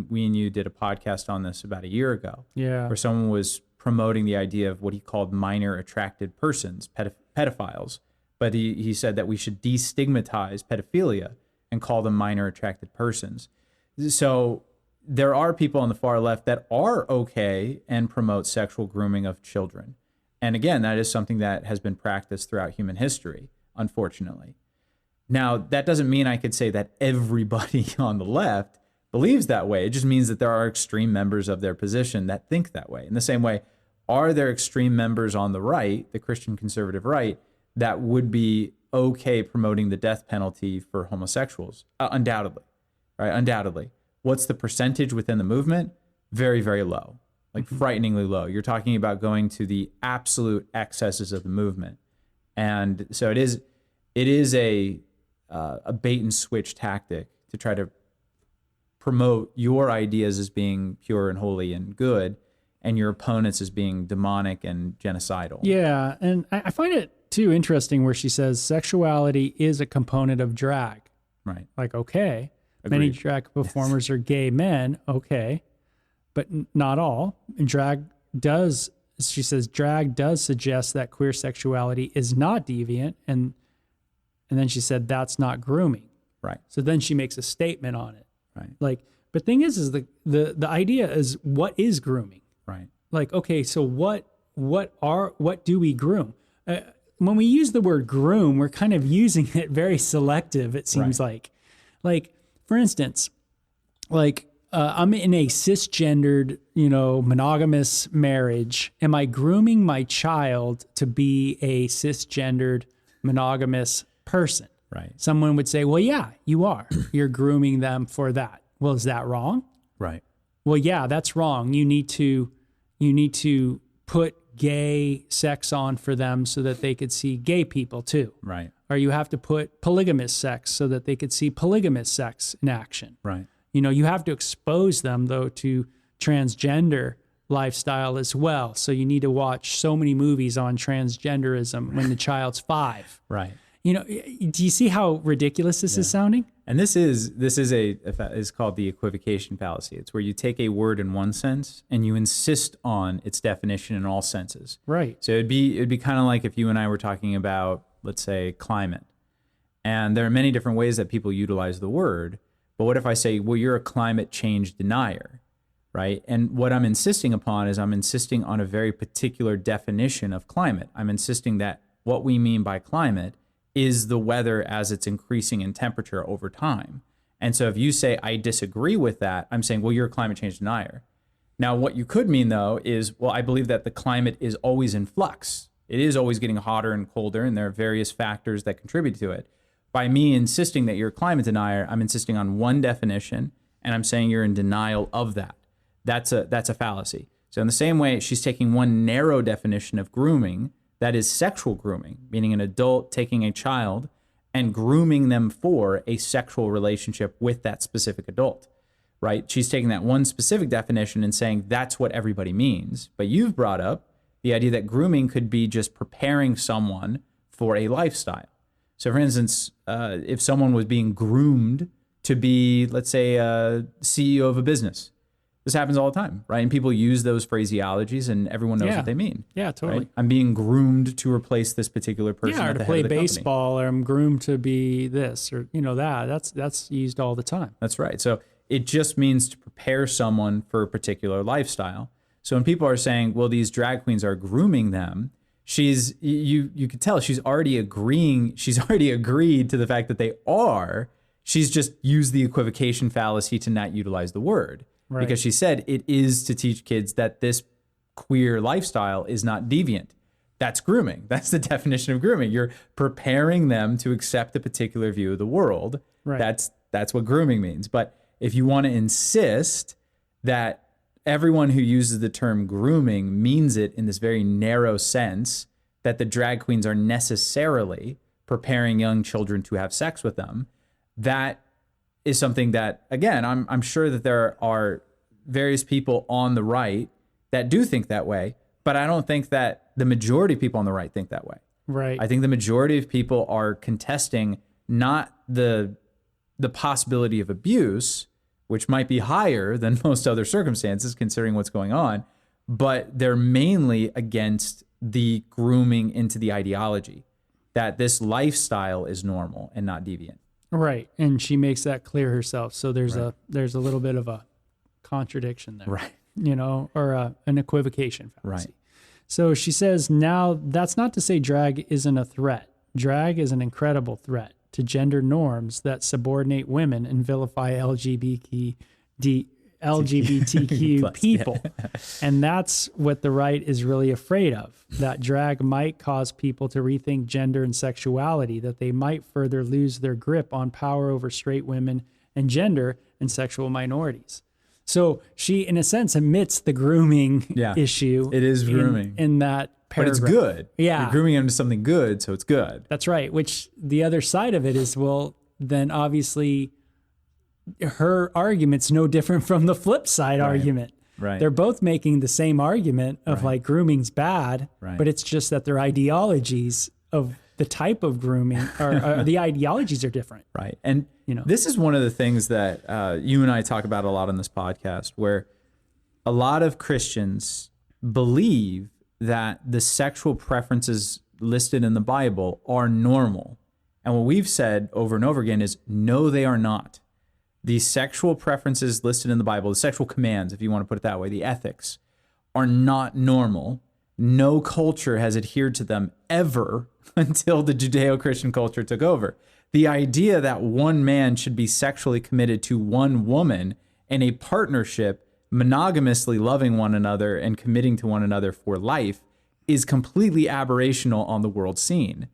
We and you did a podcast on this about a year ago, where someone was promoting the idea of what he called minor attracted persons, pedophiles. But he said that we should destigmatize pedophilia and call them minor attracted persons. So there are people on the far left that are okay and promote sexual grooming of children. And again, that is something that has been practiced throughout human history, unfortunately. Now, that doesn't mean I could say that everybody on the left believes that way. It just means that there are extreme members of their position that think that way. In the same way, are there extreme members on the right, the Christian conservative right, that would be okay promoting the death penalty for homosexuals? Undoubtedly, right? Undoubtedly. What's the percentage within the movement? Very, very low, like frighteningly low. You're talking about going to the absolute excesses of the movement. And so it is a bait and switch tactic to try to promote your ideas as being pure and holy and good, and your opponents as being demonic and genocidal. Yeah, and I find it too interesting where she says sexuality is a component of drag. Right. Like, okay, Agreed. many drag performers are gay men, okay, but not all. And she says, drag does suggest that queer sexuality is not deviant, and then she said that's not grooming. Right. So then she makes a statement on it. Right. Like, but thing is the idea is, what is grooming? Right. Like, okay, so what do we groom? When we use the word groom, we're kind of using it very selective, it seems like. Like, for instance, I'm in a cisgendered, monogamous marriage. Am I grooming my child to be a cisgendered monogamous person? Right. Someone would say, well, yeah, you are. You're grooming them for that. Well, is that wrong? Right. Well, yeah, that's wrong. You need to put gay sex on for them so that they could see gay people too. Right. or you have to put polygamous sex so that they could see polygamous sex in action. Right. You know, you have to expose them, though, to transgender lifestyle as well. So you need to watch so many movies on transgenderism when the child's 5. Right. You know, do you see how ridiculous this is sounding? And this is called the equivocation fallacy. It's where you take a word in one sense and you insist on its definition in all senses. Right. So it'd be kind of like if you and I were talking about, let's say, climate. And there are many different ways that people utilize the word. But what if I say, well, you're a climate change denier, right? And what I'm insisting upon is I'm insisting on a very particular definition of climate. I'm insisting that what we mean by climate is the weather as it's increasing in temperature over time. And so if you say, I disagree with that, I'm saying, well, you're a climate change denier. Now, what you could mean, though, is, well, I believe that the climate is always in flux. It is always getting hotter and colder, and there are various factors that contribute to it. By me insisting that you're a climate denier, I'm insisting on one definition, and I'm saying you're in denial of that. That's a fallacy. So in the same way, she's taking one narrow definition of grooming, that is sexual grooming, meaning an adult taking a child and grooming them for a sexual relationship with that specific adult, right? She's taking that one specific definition and saying that's what everybody means. But you've brought up the idea that grooming could be just preparing someone for a lifestyle. So for instance, if someone was being groomed to be, let's say, a CEO of a business, this happens all the time, right? And people use those phraseologies and everyone knows what they mean. Yeah, totally. Right? I'm being groomed to replace this particular person. Yeah, at or the to head play of the baseball, company. or I'm groomed to be this, or, you know, that's used all the time. That's right. So it just means to prepare someone for a particular lifestyle. So when people are saying, well, these drag queens are grooming them, you could tell she's already agreed to the fact that they are. She's just used the equivocation fallacy to not utilize the word. Right. Because she said it is to teach kids that this queer lifestyle is not deviant. That's grooming. That's the definition of grooming. You're preparing them to accept a particular view of the world. Right. That's what grooming means. But if you want to insist that everyone who uses the term grooming means it in this very narrow sense, that the drag queens are necessarily preparing young children to have sex with them, that is something that, again, I'm sure that there are various people on the right that do think that way, but I don't think that the majority of people on the right think that way. Right. I think the majority of people are contesting not the possibility of abuse, which might be higher than most other circumstances considering what's going on, but they're mainly against the grooming into the ideology that this lifestyle is normal and not deviant. Right, and she makes that clear herself. So there's a little bit of a contradiction there, right? You know, or an equivocation fallacy. Right. So she says, now that's not to say drag isn't a threat. Drag is an incredible threat to gender norms that subordinate women and vilify LGBTQ people. And that's what the right is really afraid of, that drag might cause people to rethink gender and sexuality, that they might further lose their grip on power over straight women and gender and sexual minorities. So she, in a sense, admits the grooming issue. It is grooming. In that paragraph. But it's good. Yeah. You're grooming them to something good, so it's good. That's right. Which the other side of it is, well, then obviously her argument's no different from the flip side argument. Right. They're both making the same argument of like grooming's bad, but it's just that their ideologies of the type of grooming or the ideologies are different. Right. And you know, this is one of the things that you and I talk about a lot on this podcast, where a lot of Christians believe that the sexual preferences listed in the Bible are normal. And what we've said over and over again is, no, they are not. The sexual preferences listed in the Bible, the sexual commands, if you want to put it that way, the ethics, are not normal. No culture has adhered to them ever until the Judeo-Christian culture took over. The idea that one man should be sexually committed to one woman in a partnership, monogamously loving one another and committing to one another for life, is completely aberrational on the world scene.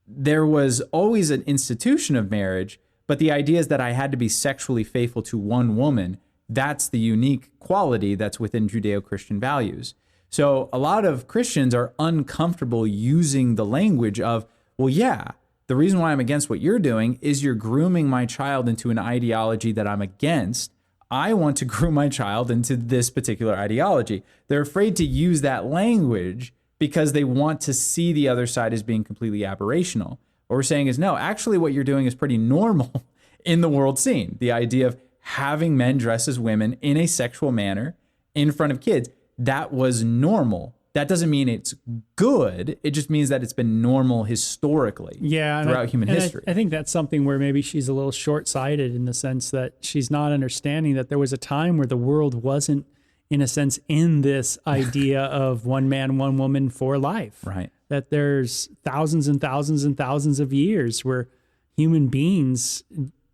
There was always an institution of marriage, but the idea is that I had to be sexually faithful to one woman. That's the unique quality that's within Judeo-Christian values. So a lot of Christians are uncomfortable using the language of, well, yeah, The reason why I'm against what you're doing is you're grooming my child into an ideology that I'm against. I want to groom my child into this particular ideology. They're afraid to use that language because they want to see the other side as being completely aberrational. What we're saying is, no, actually what you're doing is pretty normal in the world scene. The idea of having men dress as women in a sexual manner in front of kids, that was normal. That doesn't mean it's good. It just means that it's been normal historically throughout human history. I think that's something where maybe she's a little short-sighted in the sense that she's not understanding that there was a time where the world wasn't, in a sense, in this idea of one man, one woman for life. Right. That there's thousands and thousands and thousands of years where human beings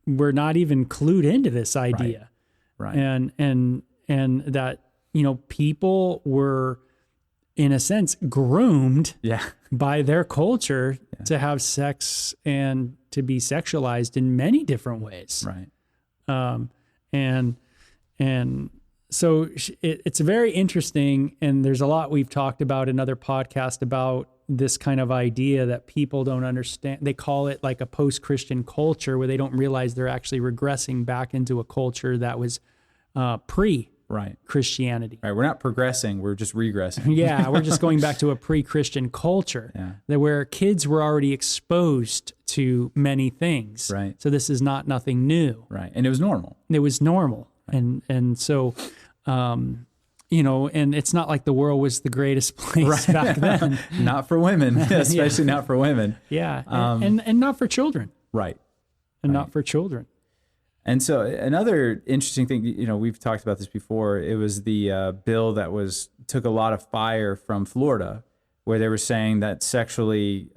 were not even clued into this idea. Right. And that, people were, in a sense, groomed by their culture to have sex and to be sexualized in many different ways. Right. And so it's very interesting. And there's a lot we've talked about in other podcasts about this kind of idea that people don't understand. They call it like a post-Christian culture, where they don't realize they're actually regressing back into a culture that was pre-Christianity. Right. We're not progressing. We're just regressing. Yeah. We're just going back to a pre-Christian culture that where kids were already exposed to many things. Right. So this is nothing new. Right. And it was normal. It was normal. Right. And so, and it's not like the world was the greatest place back then. Not for women, especially not for women. Yeah. And not for children. Right. And not for children. And so another interesting thing, we've talked about this before. It was the bill that took a lot of fire from Florida, where they were saying that sexually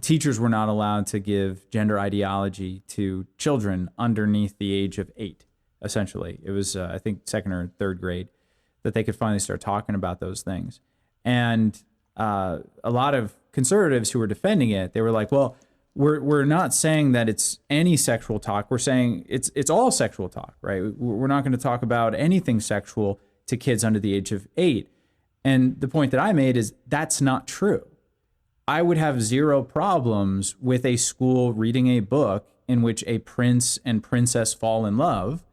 teachers were not allowed to give gender ideology to children underneath the age of 8. Essentially, it was I think 2nd or 3rd grade that they could finally start talking about those things. And a lot of conservatives who were defending it, they were like, well, we're not saying that it's any sexual talk. We're saying it's all sexual talk, right? We're not going to talk about anything sexual to kids under the age of 8. And the point that I made is that's not true. I would have zero problems with a school reading a book in which a prince and princess fall in love,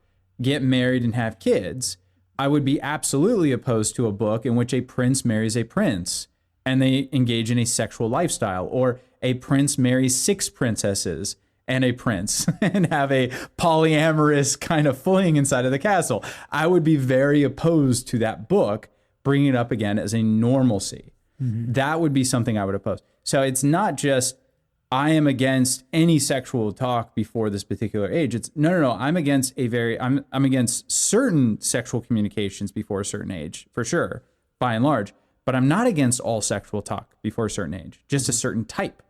get married, and have kids. I would be absolutely opposed to a book in which a prince marries a prince and they engage in a sexual lifestyle, or a prince marries 6 princesses and a prince and have a polyamorous kind of fling inside of the castle. I would be very opposed to that book bringing it up again as a normalcy. Mm-hmm. That would be something I would oppose. So it's not just I am against any sexual talk before this particular age. It's no. I'm against I'm against certain sexual communications before a certain age, for sure, by and large. But I'm not against all sexual talk before a certain age, just a certain type,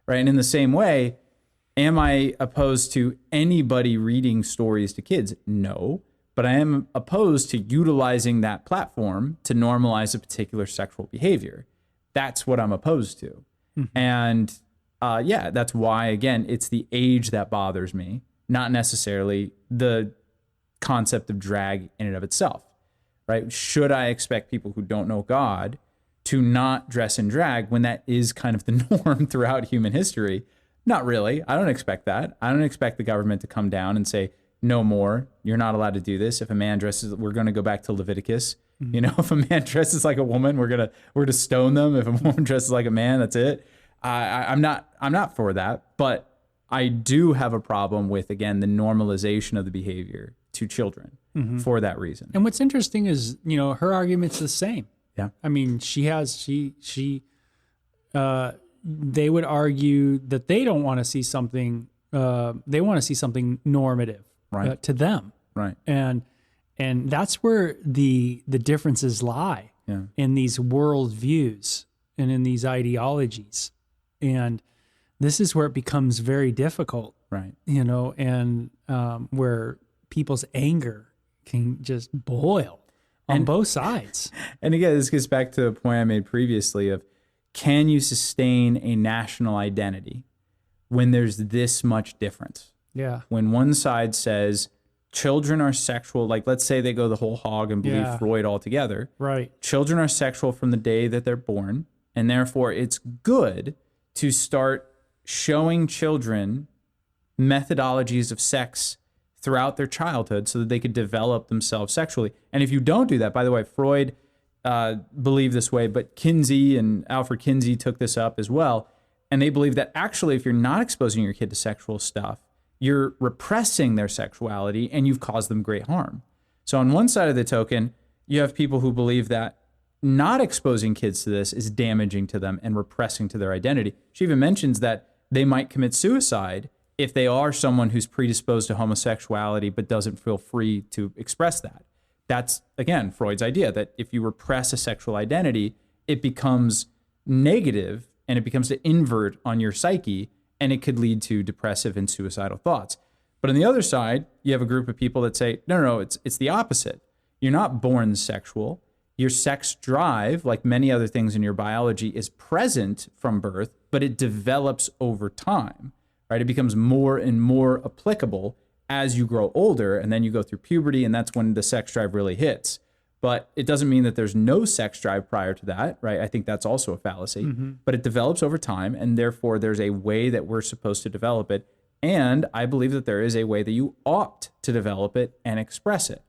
right? And in the same way, am I opposed to anybody reading stories to kids? No, but I am opposed to utilizing that platform to normalize a particular sexual behavior. That's what I'm opposed to. Mm-hmm. And that's why, again, it's the age that bothers me, not necessarily the concept of drag in and of itself, right? Should I expect people who don't know God to not dress in drag when that is kind of the norm throughout human history? Not really. I don't expect that. I don't expect the government to come down and say, no more, you're not allowed to do this. If a man dresses, we're going to go back to Leviticus. Mm-hmm. If a man dresses like a woman, we're going to stone them. If a woman dresses like a man, that's it. I'm not for that, but I do have a problem with, again, the normalization of the behavior to children for that reason. And what's interesting is, her argument's the same. Yeah. I mean, they would argue that they don't want to see something, they want to see something normative to them. Right. And that's where the differences lie in these worldviews and in these ideologies. And this is where it becomes very difficult, right? And where people's anger can just boil on both sides. And again, this gets back to the point I made previously of, can you sustain a national identity when there's this much difference? Yeah. When one side says children are sexual, like let's say they go the whole hog and believe Freud altogether. Right. Children are sexual from the day that they're born, and therefore it's good to start showing children methodologies of sex throughout their childhood so that they could develop themselves sexually. And if you don't do that, by the way, Freud believed this way, but Kinsey and Alfred Kinsey took this up as well. And they believe that actually, if you're not exposing your kid to sexual stuff, you're repressing their sexuality and you've caused them great harm. So on one side of the token, you have people who believe that not exposing kids to this is damaging to them and repressing to their identity. She even mentions that they might commit suicide if they are someone who's predisposed to homosexuality but doesn't feel free to express that. That's, again, Freud's idea that if you repress a sexual identity, it becomes negative and it becomes to invert on your psyche, and it could lead to depressive and suicidal thoughts. But on the other side, you have a group of people that say, no, it's the opposite. You're not born sexual. Your sex drive, like many other things in your biology, is present from birth, but it develops over time, right? It becomes more and more applicable as you grow older, and then you go through puberty, and that's when the sex drive really hits. But it doesn't mean that there's no sex drive prior to that, right? I think that's also a fallacy. But it develops over time, and therefore there's a way that we're supposed to develop it. And I believe that there is a way that you ought to develop it and express it.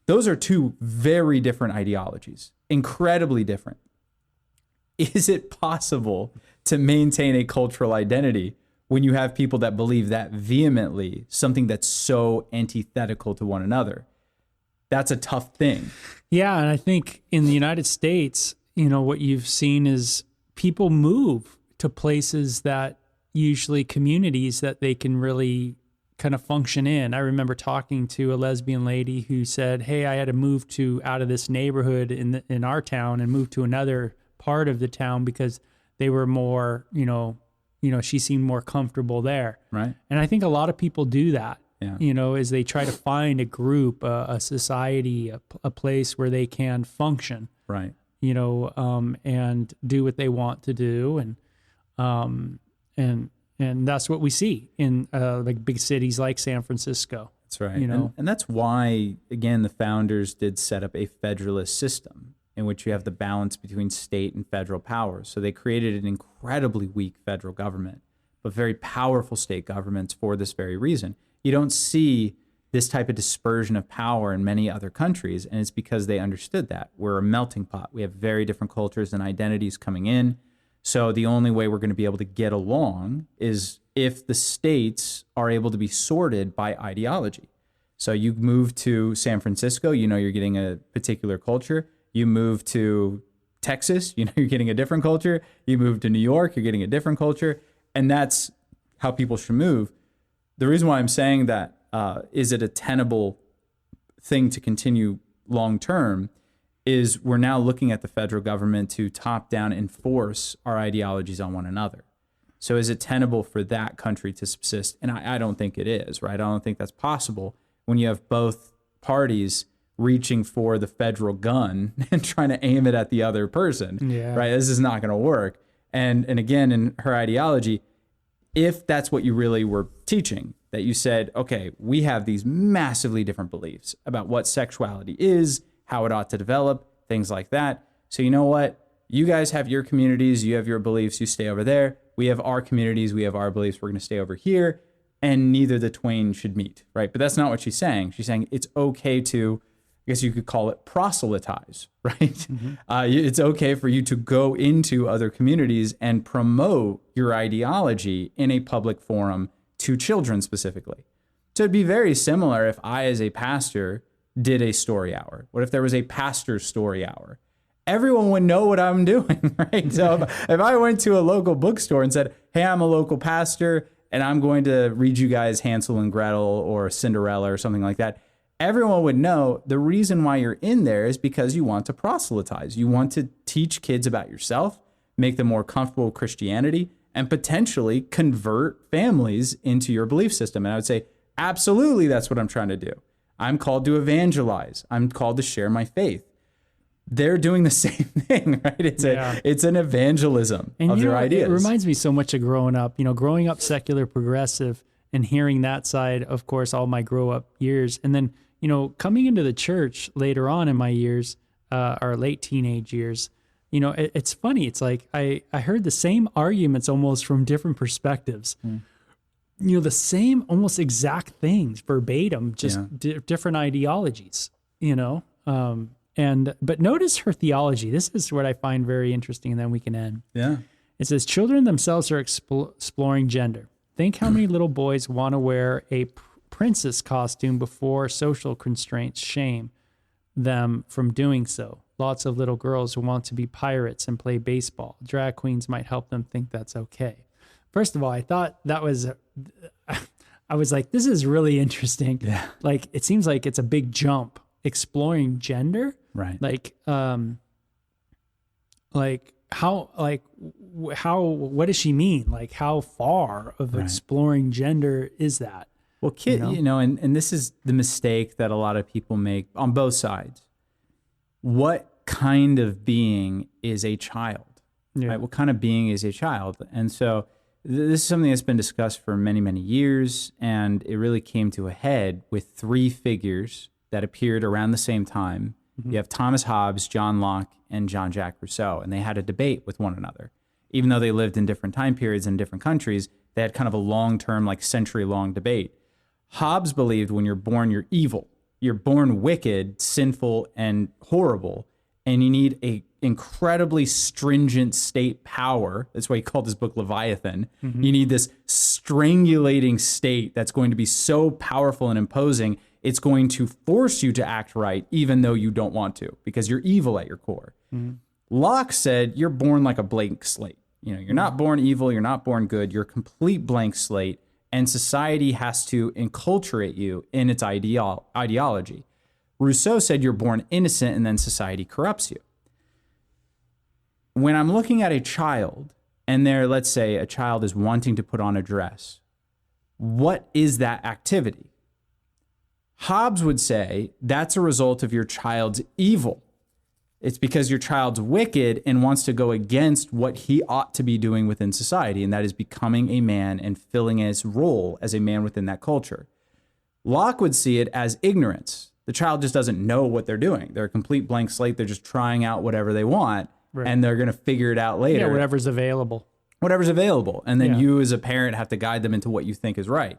Those are two very different ideologies, incredibly different. Is it possible to maintain a cultural identity when you have people that believe that vehemently, something that's so antithetical to one another? That's a tough thing. Yeah, and I think in the United States, what you've seen is people move to places that usually communities that they can really kind of function in. I remember talking to a lesbian lady who said, "Hey, I had to move out of this neighborhood in our town and move to another part of the town because they were more, she seemed more comfortable there." Right. And I think a lot of people do that. Yeah. As they try to find a group, a society, a place where they can function, right? And do what they want to do, and that's what we see in like big cities like San Francisco. That's right. And that's why, again, the founders did set up a federalist system in which you have the balance between state and federal powers. So they created an incredibly weak federal government, but very powerful state governments for this very reason. You don't see this type of dispersion of power in many other countries, and it's because they understood that. We're a melting pot. We have very different cultures and identities coming in. So the only way we're going to be able to get along is if the states are able to be sorted by ideology. So you move to San Francisco, you're getting a particular culture. You move to Texas, you're getting a different culture. You move to New York, you're getting a different culture. And that's how people should move. The reason why I'm saying that, is it a tenable thing to continue long term, is we're now looking at the federal government to top down enforce our ideologies on one another. So is it tenable for that country to subsist? And I don't think it is, right? I don't think that's possible when you have both parties reaching for the federal gun and trying to aim it at the other person, right? This is not going to work. And again, in her ideology, if that's what you really were teaching, that you said, okay, we have these massively different beliefs about what sexuality is, how it ought to develop, things like that. So you know what? You guys have your communities, you have your beliefs, you stay over there. We have our communities, we have our beliefs, we're going to stay over here, and neither the twain should meet, right? But that's not what she's saying. She's saying it's okay to, I guess you could call it proselytize, right? Mm-hmm. It's okay for you to go into other communities and promote your ideology in a public forum to children specifically. So it'd be very similar if I, as a pastor, did a story hour. What if there was a pastor's story hour? Everyone would know what I'm doing, right? So if I went to a local bookstore and said, hey, I'm a local pastor and I'm going to read you guys Hansel and Gretel or Cinderella or something like that, everyone would know the reason why you're in there is because you want to proselytize. You want to teach kids about yourself, make them more comfortable with Christianity, and potentially convert families into your belief system. And I would say, absolutely, that's what I'm trying to do. I'm called to evangelize. I'm called to share my faith. They're doing the same thing, right? It's an evangelism of their ideas. It reminds me so much of growing up secular progressive and hearing that side, of course, all my grow up years. And then, coming into the church later on in my years, or late teenage years, you know, it's funny. It's like I heard the same arguments almost from different perspectives. You know, the same almost exact things verbatim, just different ideologies, you know. But notice her theology. This is what I find very interesting, and then we can end. Yeah. It says, children themselves are exploring gender. Think how many little boys want to wear a princess costume before social constraints shame them from doing so. Lots of little girls who want to be pirates and play baseball. Drag queens might help them think that's okay. First of all, I thought that was, I was like, this is really interesting. Yeah. Like, it seems like it's a big jump exploring gender. Right. Like how, what does she mean? Like, how far of exploring gender is that? Well, and this is the mistake that a lot of people make on both sides. What kind of being is a child? Yeah. Right? What kind of being is a child? And so this is something that's been discussed for many, many years, and it really came to a head with three figures that appeared around the same time. You have Thomas Hobbes, John Locke, and Jean-Jacques Rousseau, and they had a debate with one another. Even though they lived in different time periods in different countries, they had kind of a long-term, like century-long debate. Hobbes believed when you're born, you're evil. You're born wicked, sinful, and horrible, and you need a incredibly stringent state power. That's why he called his book Leviathan. You need this strangulating state that's going to be so powerful and imposing, it's going to force you to act right, even though you don't want to, because you're evil at your core. Locke said, you're born like a blank slate. You know, you're not born evil, you're not born good, you're a complete blank slate, and society has to enculturate you in its ideology. Rousseau said you're born innocent and then society corrupts you. When I'm looking at a child, and let's say a child is wanting to put on a dress, what is that activity? Hobbes would say that's a result of your child's evil. It's because your child's wicked and wants to go against what he ought to be doing within society, and that is becoming a man and filling his role as a man within that culture. Locke would see it as ignorance. The child just doesn't know what they're doing. They're a complete blank slate. They're just trying out whatever they want, and they're going to figure it out later. Yeah, whatever's available. Whatever's available. And then you as a parent have to guide them into what you think is right.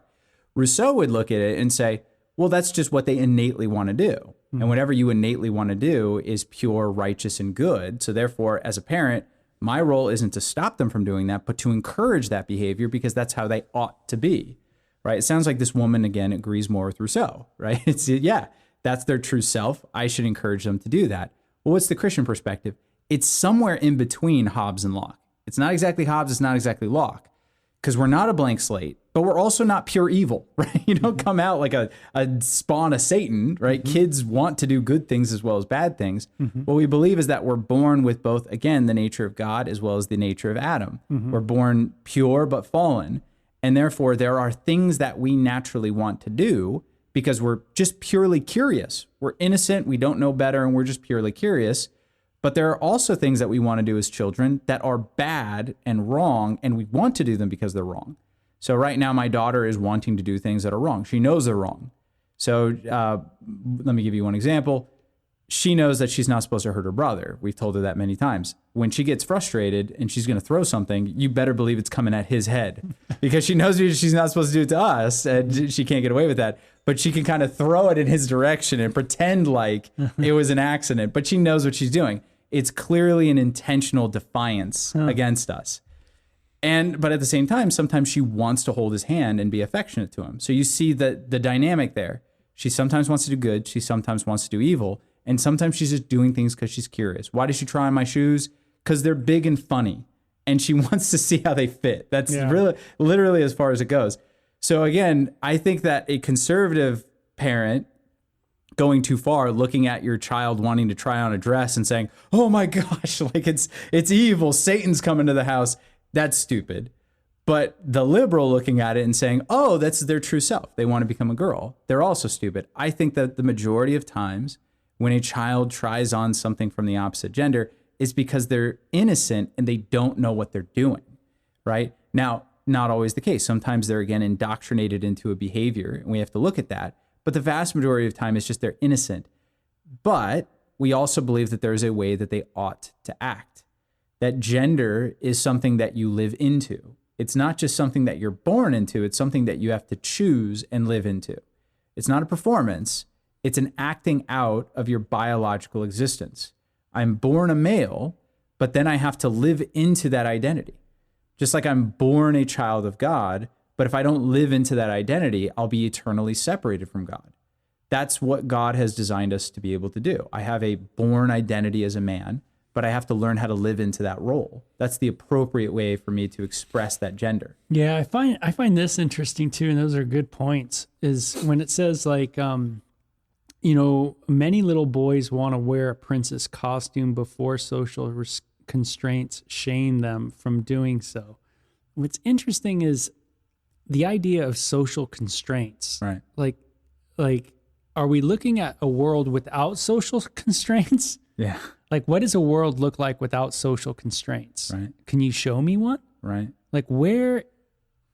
Rousseau would look at it and say, well, that's just what they innately want to do. And whatever you innately want to do is pure, righteous, and good. So therefore, as a parent, my role isn't to stop them from doing that, but to encourage that behavior because that's how they ought to be, right? It sounds like this woman, again, agrees more with Rousseau, right? It's, that's their true self. I should encourage them to do that. Well, what's the Christian perspective? It's somewhere in between Hobbes and Locke. It's not exactly Hobbes, it's not exactly Locke, because we're not a blank slate, but we're also not pure evil, right? You don't come out like a spawn of Satan, right? Kids want to do good things as well as bad things. What we believe is that we're born with both, again, the nature of God as well as the nature of Adam. We're born pure but fallen, and therefore there are things that we naturally want to do because we're just purely curious. We're innocent, we don't know better, and we're just purely curious. But there are also things that we want to do as children that are bad and wrong, and we want to do them because they're wrong. So right now, my daughter is wanting to do things that are wrong. She knows they're wrong. So let me give you one example. She knows that she's not supposed to hurt her brother. We've told her that many times. When she gets frustrated and she's going to throw something, you better believe it's coming at his head because she knows she's not supposed to do it to us, and she can't get away with that. But she can kind of throw it in his direction and pretend like it was an accident, but she knows what she's doing. It's clearly an intentional defiance against us. But at the same time, sometimes she wants to hold his hand and be affectionate to him. So you see the dynamic there. She sometimes wants to do good. She sometimes wants to do evil. And sometimes she's just doing things because she's curious. Why does she try on my shoes? Because they're big and funny. And she wants to see how they fit. That's really literally as far as it goes. So again, I think that a conservative parent going too far, looking at your child wanting to try on a dress and saying, oh my gosh, like it's evil, Satan's coming to the house, that's stupid. But the liberal looking at it and saying, oh, that's their true self, they want to become a girl, they're also stupid. I think that the majority of times when a child tries on something from the opposite gender is because they're innocent and they don't know what they're doing, right? Now, not always the case. Sometimes they're, again, indoctrinated into a behavior, and we have to look at that. But the vast majority of time, it's just they're innocent. But we also believe that there's a way that they ought to act. that gender is something that you live into. It's not just something that you're born into, it's something that you have to choose and live into. It's not a performance, it's an acting out of your biological existence. I'm born a male, but then I have to live into that identity. Just like I'm born a child of God, but if I don't live into that identity, I'll be eternally separated from God. That's what God has designed us to be able to do. I have a born identity as a man, but I have to learn how to live into that role. That's the appropriate way for me to express that gender. Yeah, I find this interesting too, and those are good points, is when it says like, many little boys want to wear a princess costume before social constraints shame them from doing so. What's interesting is the idea of social constraints. Right. Like, are we looking at a world without social constraints? Yeah. Like, what does a world look like without social constraints? Right. Can you show me one? Right. Like, where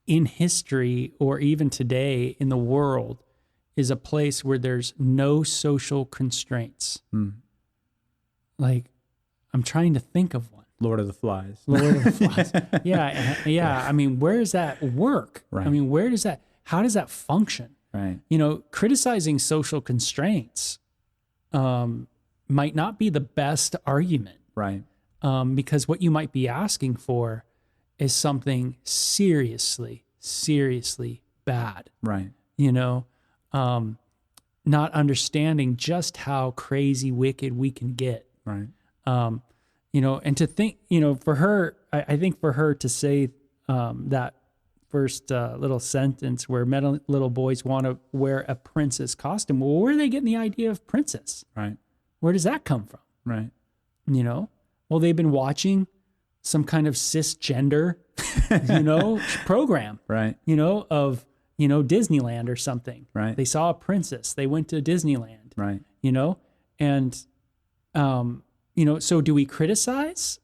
in history or even today in the world is a place where there's no social constraints? Like, I'm trying to think of one. Lord of the Flies. Lord of the Flies. Yeah. I mean, where does that work? Right. I mean, how does that function? Right. Criticizing social constraints might not be the best argument. Right. Because what you might be asking for is something seriously bad. Right. Not understanding just how crazy wicked we can get. Right. And to think, for her, I think for her to say that first little sentence where little boys want to wear a princess costume, well, where are they getting the idea of princess? Right. Where does that come from? Right. Well, they've been watching some kind of cisgender, program, Right. Of, Disneyland or something. Right. They saw a princess. They went to Disneyland. Right. And, so do we criticize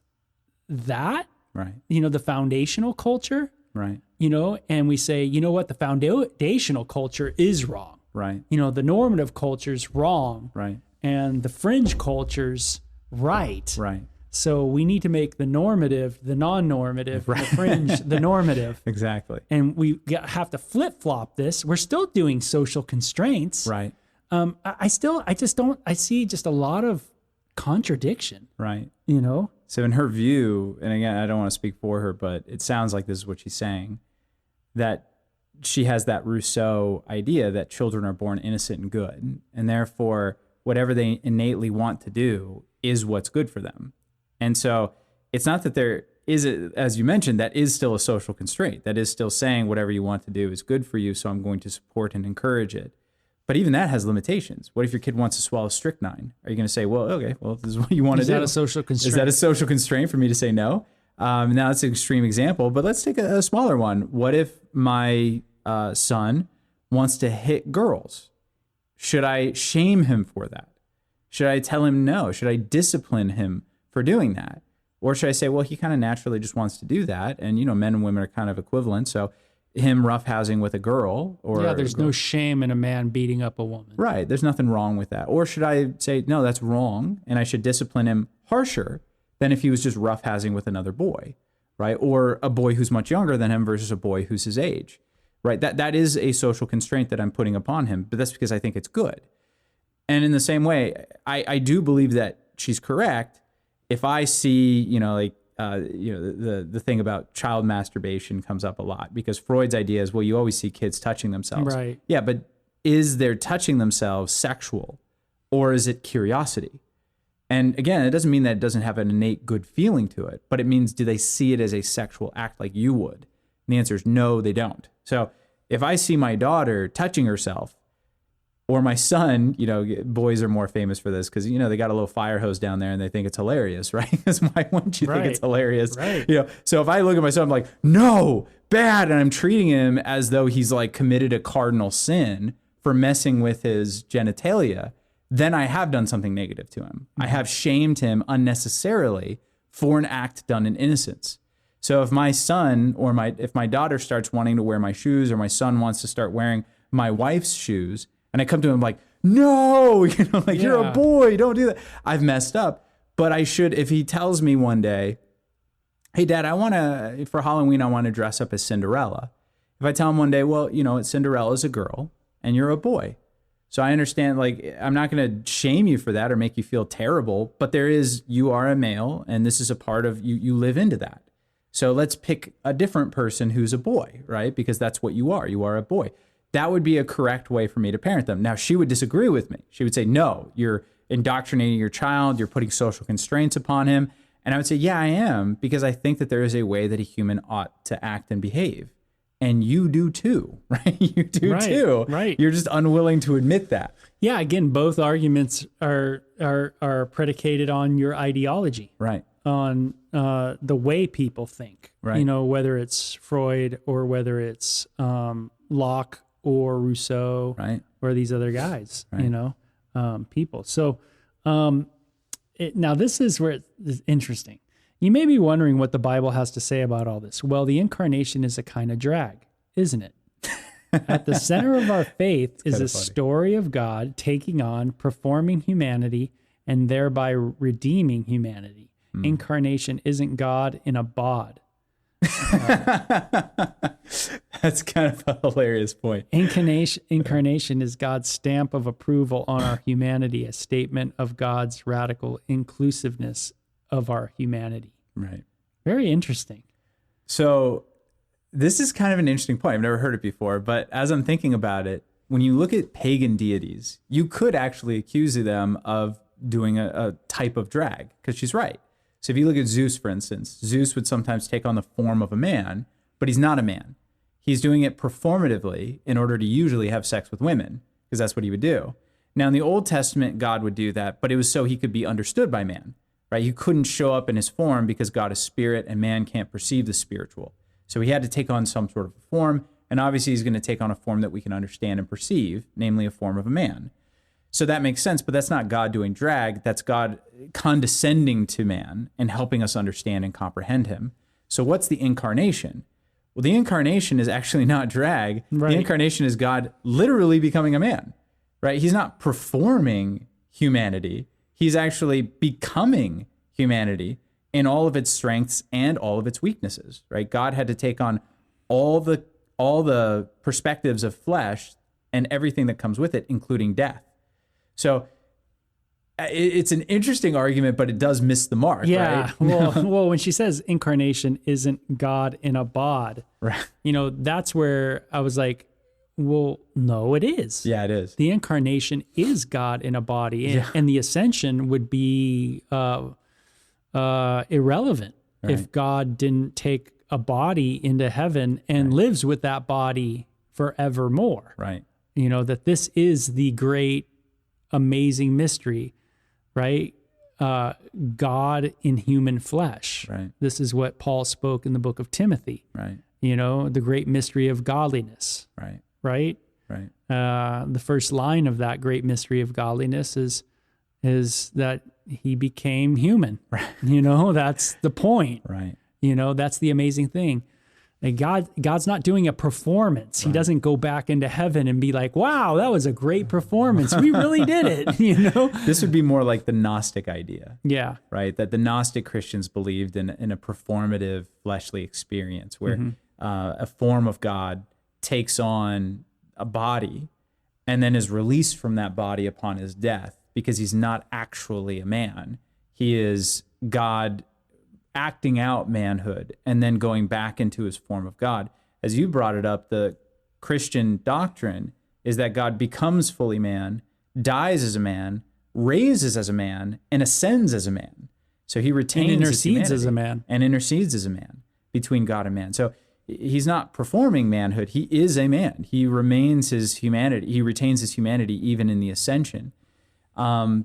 that? Right. The foundational culture? Right. And we say, what, the foundational culture is wrong. Right. The normative culture's wrong. Right. And the fringe culture's right. Right. So we need to make the normative the non-normative, Right. the fringe the normative. Exactly. And we have to flip-flop this. We're still doing social constraints. Right. I see just a lot of contradiction. Right. So in her view, and again, I don't want to speak for her, but it sounds like this is what she's saying, that she has that Rousseau idea that children are born innocent and good, and therefore whatever they innately want to do is what's good for them. And so it's not that there is, as you mentioned, that is still a social constraint. That is still saying whatever you want to do is good for you, so I'm going to support and encourage it. But even that has limitations. What if your kid wants to swallow strychnine? Are you going to say, well, okay, well, this is what you want to do? Is that a social constraint? Is that a social constraint for me to say no? Now, it's an extreme example, but let's take a smaller one. What if my son wants to hit girls? Should I shame him for that? Should I tell him no? Should I discipline him for doing that? Or should I say, well, he kind of naturally just wants to do that. And, men and women are kind of equivalent. So him roughhousing with a girl there's no shame in a man beating up a woman. Right. There's nothing wrong with that. Or should I say, no, that's wrong, and I should discipline him harsher than if he was just roughhousing with another boy, right? Or a boy who's much younger than him versus a boy who's his age, right? That is a social constraint that I'm putting upon him, but that's because I think it's good. And in the same way, I do believe that she's correct. If I see, the thing about child masturbation comes up a lot, because Freud's idea is, well, you always see kids touching themselves. Right. Yeah, but is their touching themselves sexual, or is it curiosity? And again, it doesn't mean that it doesn't have an innate good feeling to it, but it means, do they see it as a sexual act like you would? And the answer is no, they don't. So if I see my daughter touching herself, or my son, boys are more famous for this because, they got a little fire hose down there and they think it's hilarious, right? Because why wouldn't you think it's hilarious? Right. So if I look at my son, I'm like, no, bad. And I'm treating him as though he's like committed a cardinal sin for messing with his genitalia, then I have done something negative to him. I have shamed him unnecessarily for an act done in innocence. So if my son or if my daughter starts wanting to wear my shoes, or my son wants to start wearing my wife's shoes, and I come to him like, no, you're a boy, don't do that. I've messed up. But I should, if he tells me one day, hey, Dad, for Halloween, I want to dress up as Cinderella. If I tell him one day, well, Cinderella's a girl and you're a boy. So I understand, like, I'm not going to shame you for that or make you feel terrible, but you are a male and this is a part of you live into that. So let's pick a different person who's a boy, right? Because that's what you are. You are a boy. That would be a correct way for me to parent them. Now, she would disagree with me. She would say, no, you're indoctrinating your child. You're putting social constraints upon him. And I would say, yeah, I am, because I think that there is a way that a human ought to act and behave. And you do too, right? You do too. Right. You're just unwilling to admit that. Yeah. Again, both arguments are predicated on your ideology, Right. On the way people think. Right. Whether it's Freud or whether it's Locke or Rousseau, Right. or these other guys. Right. People. So now this is where it's interesting. You may be wondering what the Bible has to say about all this. Well, the incarnation is a kind of drag, isn't it? At the center of our faith is a story of God taking on, performing humanity, and thereby redeeming humanity. Incarnation isn't God in a bod. That's kind of a hilarious point. Incarnation is God's stamp of approval on our humanity, a statement of God's radical inclusiveness of our humanity. Right. Very interesting. So this is kind of an interesting point. I've never heard it before, but as I'm thinking about it, when you look at pagan deities, you could actually accuse them of doing a type of drag, because she's right. So if you look at Zeus, for instance, Zeus would sometimes take on the form of a man, but he's not a man. He's doing it performatively in order to usually have sex with women, because that's what he would do. Now, in the Old Testament, God would do that, but it was so he could be understood by man, right? He couldn't show up in his form because God is spirit and man can't perceive the spiritual. So he had to take on some sort of form, and obviously he's going to take on a form that we can understand and perceive, namely a form of a man. So that makes sense, but that's not God doing drag. That's God condescending to man and helping us understand and comprehend him. So what's the incarnation? Well, the incarnation is actually not drag. Right. The incarnation is God literally becoming a man, right? He's not performing humanity. He's actually becoming humanity in all of its strengths and all of its weaknesses, right? God had to take on all the perspectives of flesh and everything that comes with it, including death. So it's an interesting argument, but it does miss the mark, yeah. right? Well, when she says incarnation isn't God in a bod, Right. That's where I was like, well, no, it is. Yeah, it is. The incarnation is God in a body, and the ascension would be irrelevant if God didn't take a body into heaven and lives with that body forevermore. Right. That this is the great, amazing mystery, right? God in human flesh. Right. This is what Paul spoke in the book of Timothy. Right. The great mystery of godliness. Right. Right. Right. The first line of that great mystery of godliness is that he became human. Right. That's the point. Right. That's the amazing thing. And God's not doing a performance. He doesn't go back into heaven and be like, wow, that was a great performance. We really did it, This would be more like the Gnostic idea. Yeah. Right? That the Gnostic Christians believed in a performative fleshly experience where a form of God takes on a body and then is released from that body upon his death, because he's not actually a man. He is God acting out manhood and then going back into his form of God. As you brought it up, the Christian doctrine is that God becomes fully man, dies as a man, raises as a man, and ascends as a man. So he retains and his intercedes as a humanity man. and intercedes as a man between God and man. So he's not performing manhood. He is a man. He remains his humanity. He retains his humanity even in the ascension. And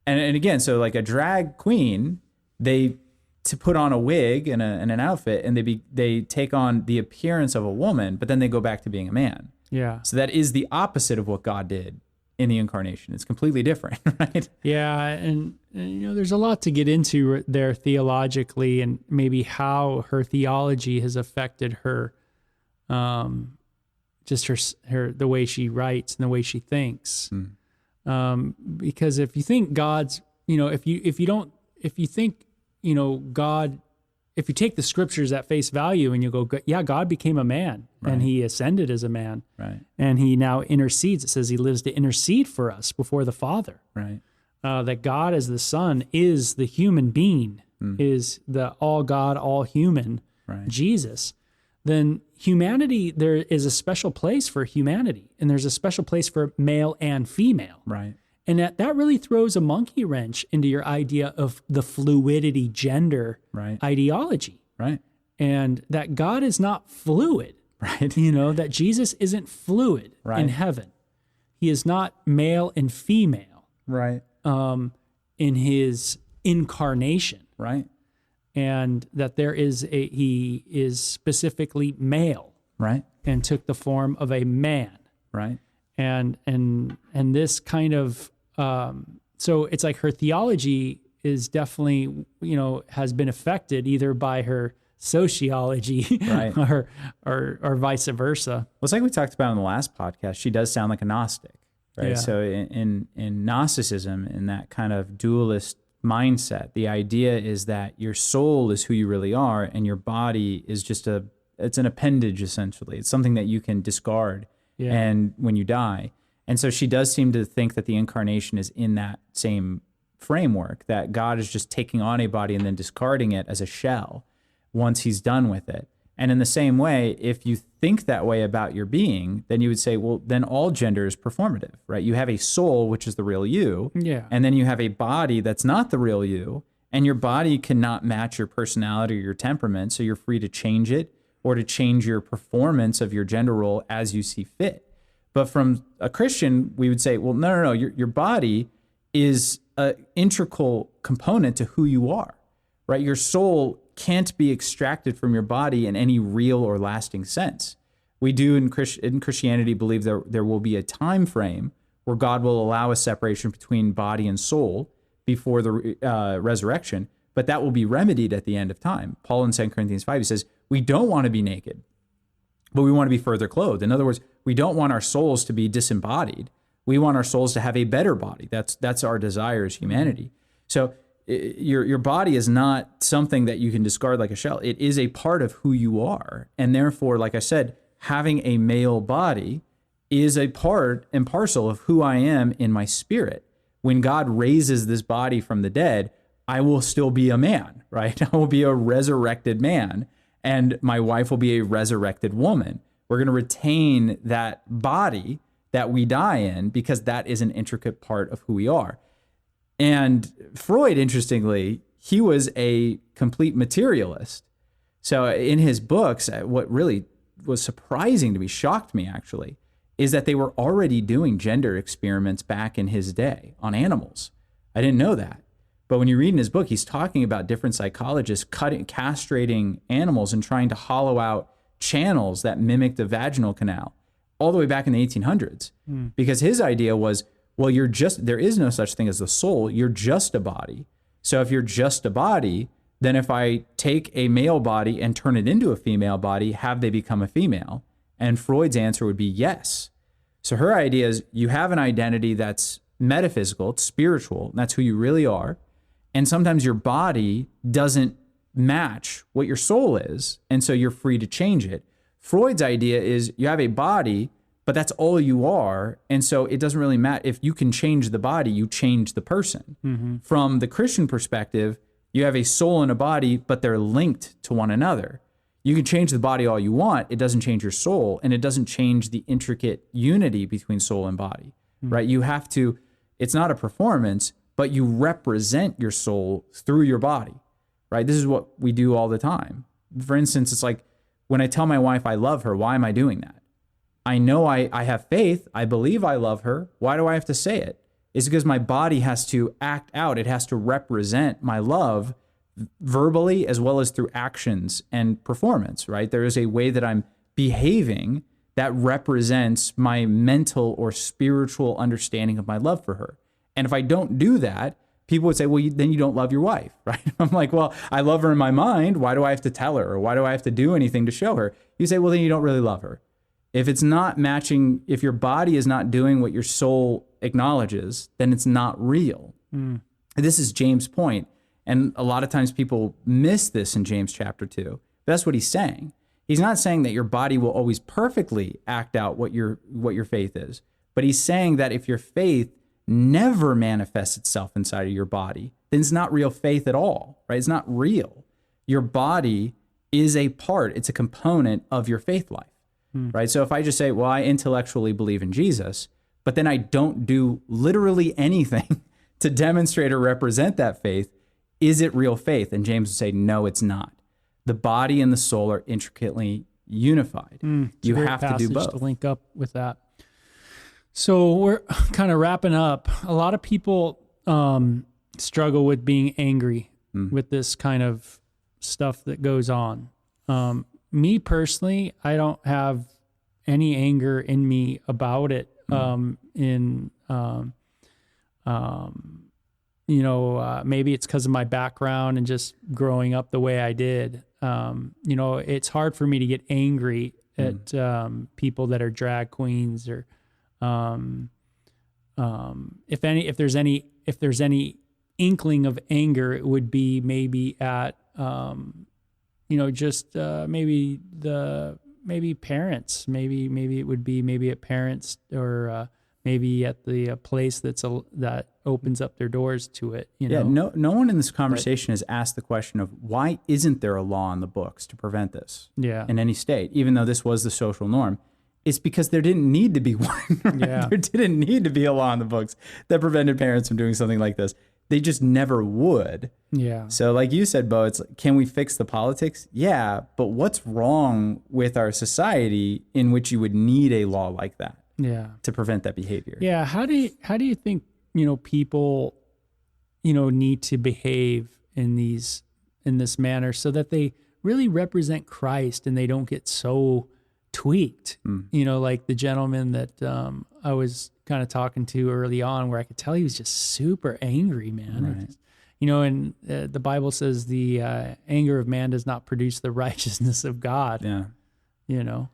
again, so like a drag queen, to put on a wig and an outfit, and they take on the appearance of a woman, but then they go back to being a man. Yeah. So that is the opposite of what God did in the incarnation. It's completely different, right? Yeah, and there's a lot to get into there theologically, and maybe how her theology has affected her, just her the way she writes and the way she thinks. Because if you think God's, if you think God if you take the scriptures at face value and you go, yeah, God became a man and he ascended as a man. Right. And he now intercedes. It says he lives to intercede for us before the Father. Right. That God as the Son is the human being, is the all God, all human Jesus. Then humanity, there is a special place for humanity, and there's a special place for male and female. Right. And that really throws a monkey wrench into your idea of the fluidity gender ideology. Right. And that God is not fluid. Right. You know, that Jesus isn't fluid in heaven. He is not male and female. Right. In his incarnation. Right. And that he is specifically male. Right. And took the form of a man. Right. And this kind of, so it's like her theology is definitely, has been affected either by her sociology or vice versa. Well, it's like we talked about in the last podcast. She does sound like a Gnostic, right? Yeah. So in Gnosticism, in that kind of dualist mindset, the idea is that your soul is who you really are, and your body is just it's an appendage, essentially. It's something that you can discard and when you die. And so she does seem to think that the incarnation is in that same framework, that God is just taking on a body and then discarding it as a shell once he's done with it. And in the same way, if you think that way about your being, then you would say, well, then all gender is performative, right? You have a soul, which is the real you. Yeah. And then you have a body that's not the real you. And your body cannot match your personality or your temperament. So you're free to change it or to change your performance of your gender role as you see fit. But from a Christian, we would say, well, no. Your body is an integral component to who you are, right? Your soul can't be extracted from your body in any real or lasting sense. We do in Christianity believe there will be a time frame where God will allow a separation between body and soul before the resurrection, but that will be remedied at the end of time. Paul in 2 Corinthians 5, he says, we don't want to be naked, but we want to be further clothed. In other words, we don't want our souls to be disembodied. We want our souls to have a better body. That's our desire as humanity. So your body is not something that you can discard like a shell. It is a part of who you are. And therefore, like I said, having a male body is a part and parcel of who I am in my spirit. When God raises this body from the dead, I will still be a man, right? I will be a resurrected man, and my wife will be a resurrected woman. We're going to retain that body that we die in because that is an intricate part of who we are. And Freud, interestingly, he was a complete materialist. So in his books, what really was surprising to me, shocked me actually, is that they were already doing gender experiments back in his day on animals. I didn't know that. But when you read in his book, he's talking about different psychologists castrating animals and trying to hollow out channels that mimic the vaginal canal all the way back in the 1800s. Because his idea was, well, there is no such thing as the soul. You're just a body. So if you're just a body, then if I take a male body and turn it into a female body, have they become a female? And Freud's answer would be yes. So her idea is you have an identity that's metaphysical, it's spiritual, and that's who you really are. And sometimes your body doesn't match what your soul is, and so you're free to change it. Freud's idea is you have a body, but that's all you are, and so it doesn't really matter. If you can change the body, you change the person. Mm-hmm. From the Christian perspective, you have a soul and a body, but they're linked to one another. You can change the body all you want, it doesn't change your soul, and it doesn't change the intricate unity between soul and body, right? You have to, it's not a performance, but you represent your soul through your body, right? This is what we do all the time. For instance, it's like when I tell my wife I love her, why am I doing that? I know I have faith. I believe I love her. Why do I have to say it? It's because my body has to act out. It has to represent my love verbally as well as through actions and performance, right? There is a way that I'm behaving that represents my mental or spiritual understanding of my love for her. And if I don't do that, people would say, well, then you don't love your wife, right? I'm like, well, I love her in my mind. Why do I have to tell her? Or why do I have to do anything to show her? You say, well, then you don't really love her. If it's not matching, if your body is not doing what your soul acknowledges, then it's not real. This is James' point, And a lot of times people miss this in James chapter 2. That's what he's saying. He's not saying that your body will always perfectly act out what your faith is, but he's saying that if your faith never manifests itself inside of your body, then it's not real faith at all, right? It's not real. Your body is a part, it's a component of your faith life, right? So if I just say, well, I intellectually believe in Jesus, but then I don't do literally anything to demonstrate or represent that faith, is it real faith? And James would say, no, it's not. The body and the soul are intricately unified. You have to do both. To link up with that. So we're kind of wrapping up. A lot of people struggle with being angry with this kind of stuff that goes on. Me personally, I don't have any anger in me about it. Maybe it's because of my background and just growing up the way I did. It's hard for me to get angry at people that are drag queens, or if there's any inkling of anger, it would be maybe at maybe parents, maybe it would be maybe at parents, or maybe at the place that opens up their doors to it. No one in this conversation has asked the question of why isn't there a law in the books to prevent this in any state, even though this was the social norm. It's because there didn't need to be one. Right? Yeah. There didn't need to be a law in the books that prevented parents from doing something like this. They just never would. Yeah. So like you said, Beau, it's like, can we fix the politics? Yeah, but what's wrong with our society in which you would need a law like that? Yeah. To prevent that behavior. Yeah. How do you think, people, need to behave in this manner so that they really represent Christ and they don't get so tweaked, like the gentleman that I was kind of talking to early on, where I could tell he was just super angry, man. Right. And the Bible says the anger of man does not produce the righteousness of God. Yeah.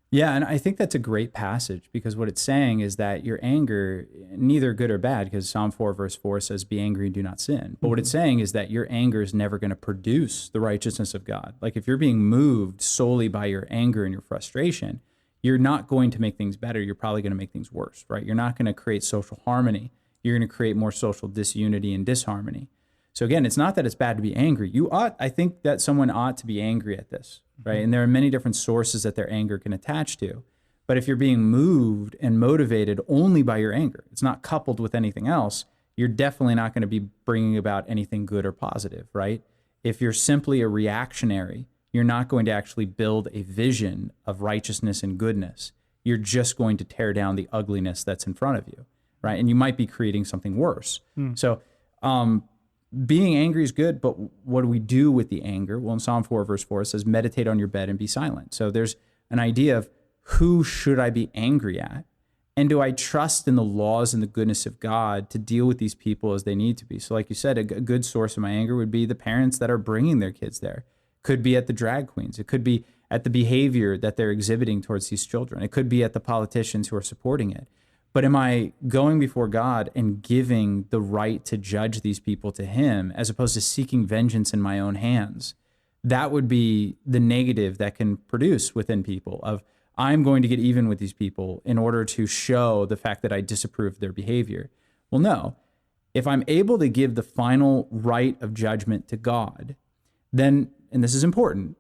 Yeah, and I think that's a great passage, because what it's saying is that your anger, neither good or bad, because Psalm 4 verse 4 says, be angry and do not sin. But what it's saying is that your anger is never going to produce the righteousness of God. Like if you're being moved solely by your anger and your frustration, you're not going to make things better. You're probably going to make things worse, right? You're not going to create social harmony. You're going to create more social disunity and disharmony. So again, it's not that it's bad to be angry. I think that someone ought to be angry at this, right? And there are many different sources that their anger can attach to. But if you're being moved and motivated only by your anger, it's not coupled with anything else, you're definitely not going to be bringing about anything good or positive, right? If you're simply a reactionary, you're not going to actually build a vision of righteousness and goodness. You're just going to tear down the ugliness that's in front of you, right? And you might be creating something worse. So, being angry is good, but what do we do with the anger? Well, in Psalm 4 verse 4, it says, meditate on your bed and be silent. So there's an idea of who should I be angry at? And do I trust in the laws and the goodness of God to deal with these people as they need to be? So like you said, a good source of my anger would be the parents that are bringing their kids there. Could be at the drag queens. It could be at the behavior that they're exhibiting towards these children. It could be at the politicians who are supporting it. But am I going before God and giving the right to judge these people to him, as opposed to seeking vengeance in my own hands? That would be the negative that can produce within people of, I'm going to get even with these people in order to show the fact that I disapprove of their behavior. Well, no. If I'm able to give the final right of judgment to God, then, and this is important,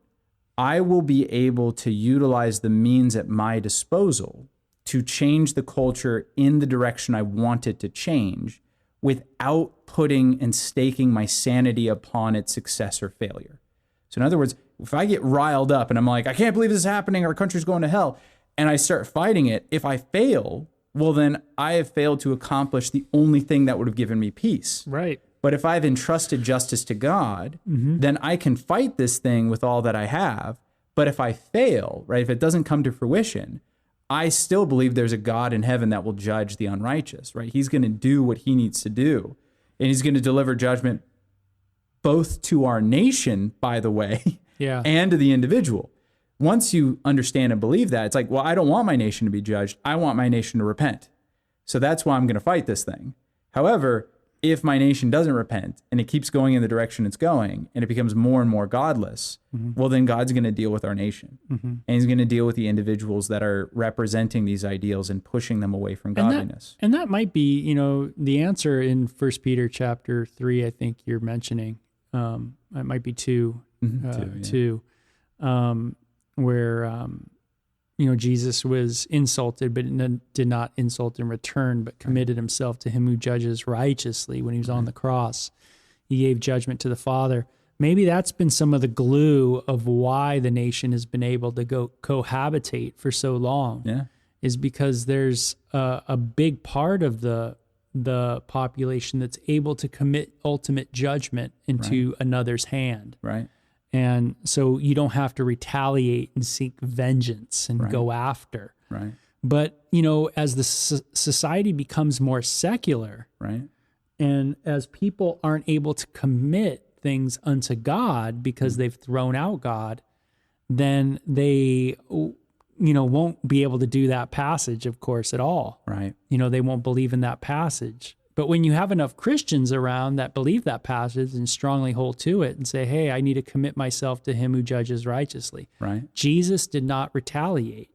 I will be able to utilize the means at my disposal to change the culture in the direction I want it to change without putting and staking my sanity upon its success or failure. So in other words, if I get riled up and I'm like, I can't believe this is happening, our country's going to hell, and I start fighting it, if I fail, well, then I have failed to accomplish the only thing that would have given me peace. Right. But if I've entrusted justice to God, then I can fight this thing with all that I have. But if I fail, right, if it doesn't come to fruition, I still believe there's a God in heaven that will judge the unrighteous, right? He's going to do what he needs to do. And he's going to deliver judgment both to our nation, by the way, and to the individual. Once you understand and believe that, it's like, well, I don't want my nation to be judged. I want my nation to repent. So that's why I'm going to fight this thing. However, if my nation doesn't repent and it keeps going in the direction it's going and it becomes more and more godless, well, then God's going to deal with our nation. And he's going to deal with the individuals that are representing these ideals and pushing them away from godliness. And that might be, you know, the answer in 1 Peter chapter 3, I think you're mentioning. It might be 2, where, you know, Jesus was insulted, but did not insult in return, but committed himself to him who judges righteously when he was on the cross. He gave judgment to the Father. Maybe that's been some of the glue of why the nation has been able to go cohabitate for so long, is because there's a big part of the population that's able to commit ultimate judgment into another's hand. Right. And so you don't have to retaliate and seek vengeance and go after. Right. But, you know, as the society becomes more secular, and as people aren't able to commit things unto God because they've thrown out God, then they, you know, won't be able to do that passage, of course, at all. Right. You know, they won't believe in that passage. But when you have enough Christians around that believe that passage and strongly hold to it and say, hey, I need to commit myself to him who judges righteously. Right. Jesus did not retaliate,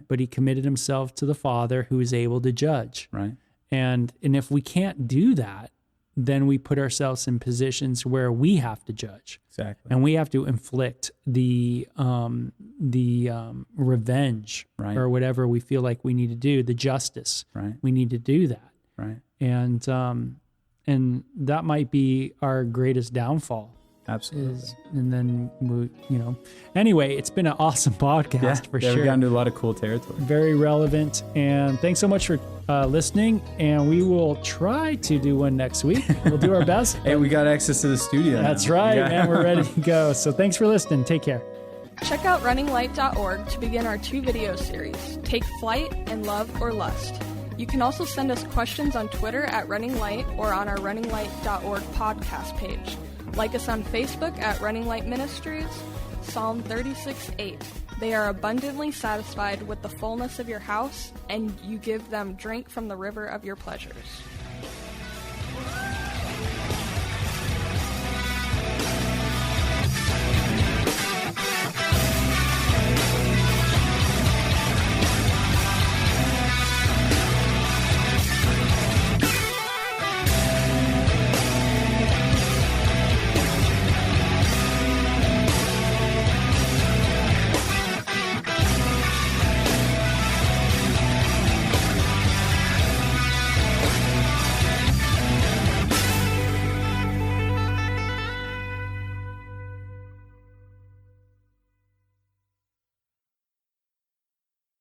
but he committed himself to the Father who is able to judge. Right. And if we can't do that, then we put ourselves in positions where we have to judge. Exactly. And we have to inflict the revenge or whatever we feel like we need to do, the justice. Right. We need to do that. Right. And that might be our greatest downfall. Absolutely. And then we, you know, anyway, it's been an awesome podcast for sure. We've gotten to a lot of cool territory. Very relevant. And thanks so much for listening. And we will try to do one next week. We'll do our best. Hey, we got access to the studio. That's right, man. We're ready to go. So thanks for listening. Take care. Check out runninglight.org to begin our 2 video series, Take Flight and Love or Lust. You can also send us questions on Twitter at Running Light or on our runninglight.org podcast page. Like us on Facebook at Running Light Ministries. Psalm 36:8. They are abundantly satisfied with the fullness of your house, and you give them drink from the river of your pleasures.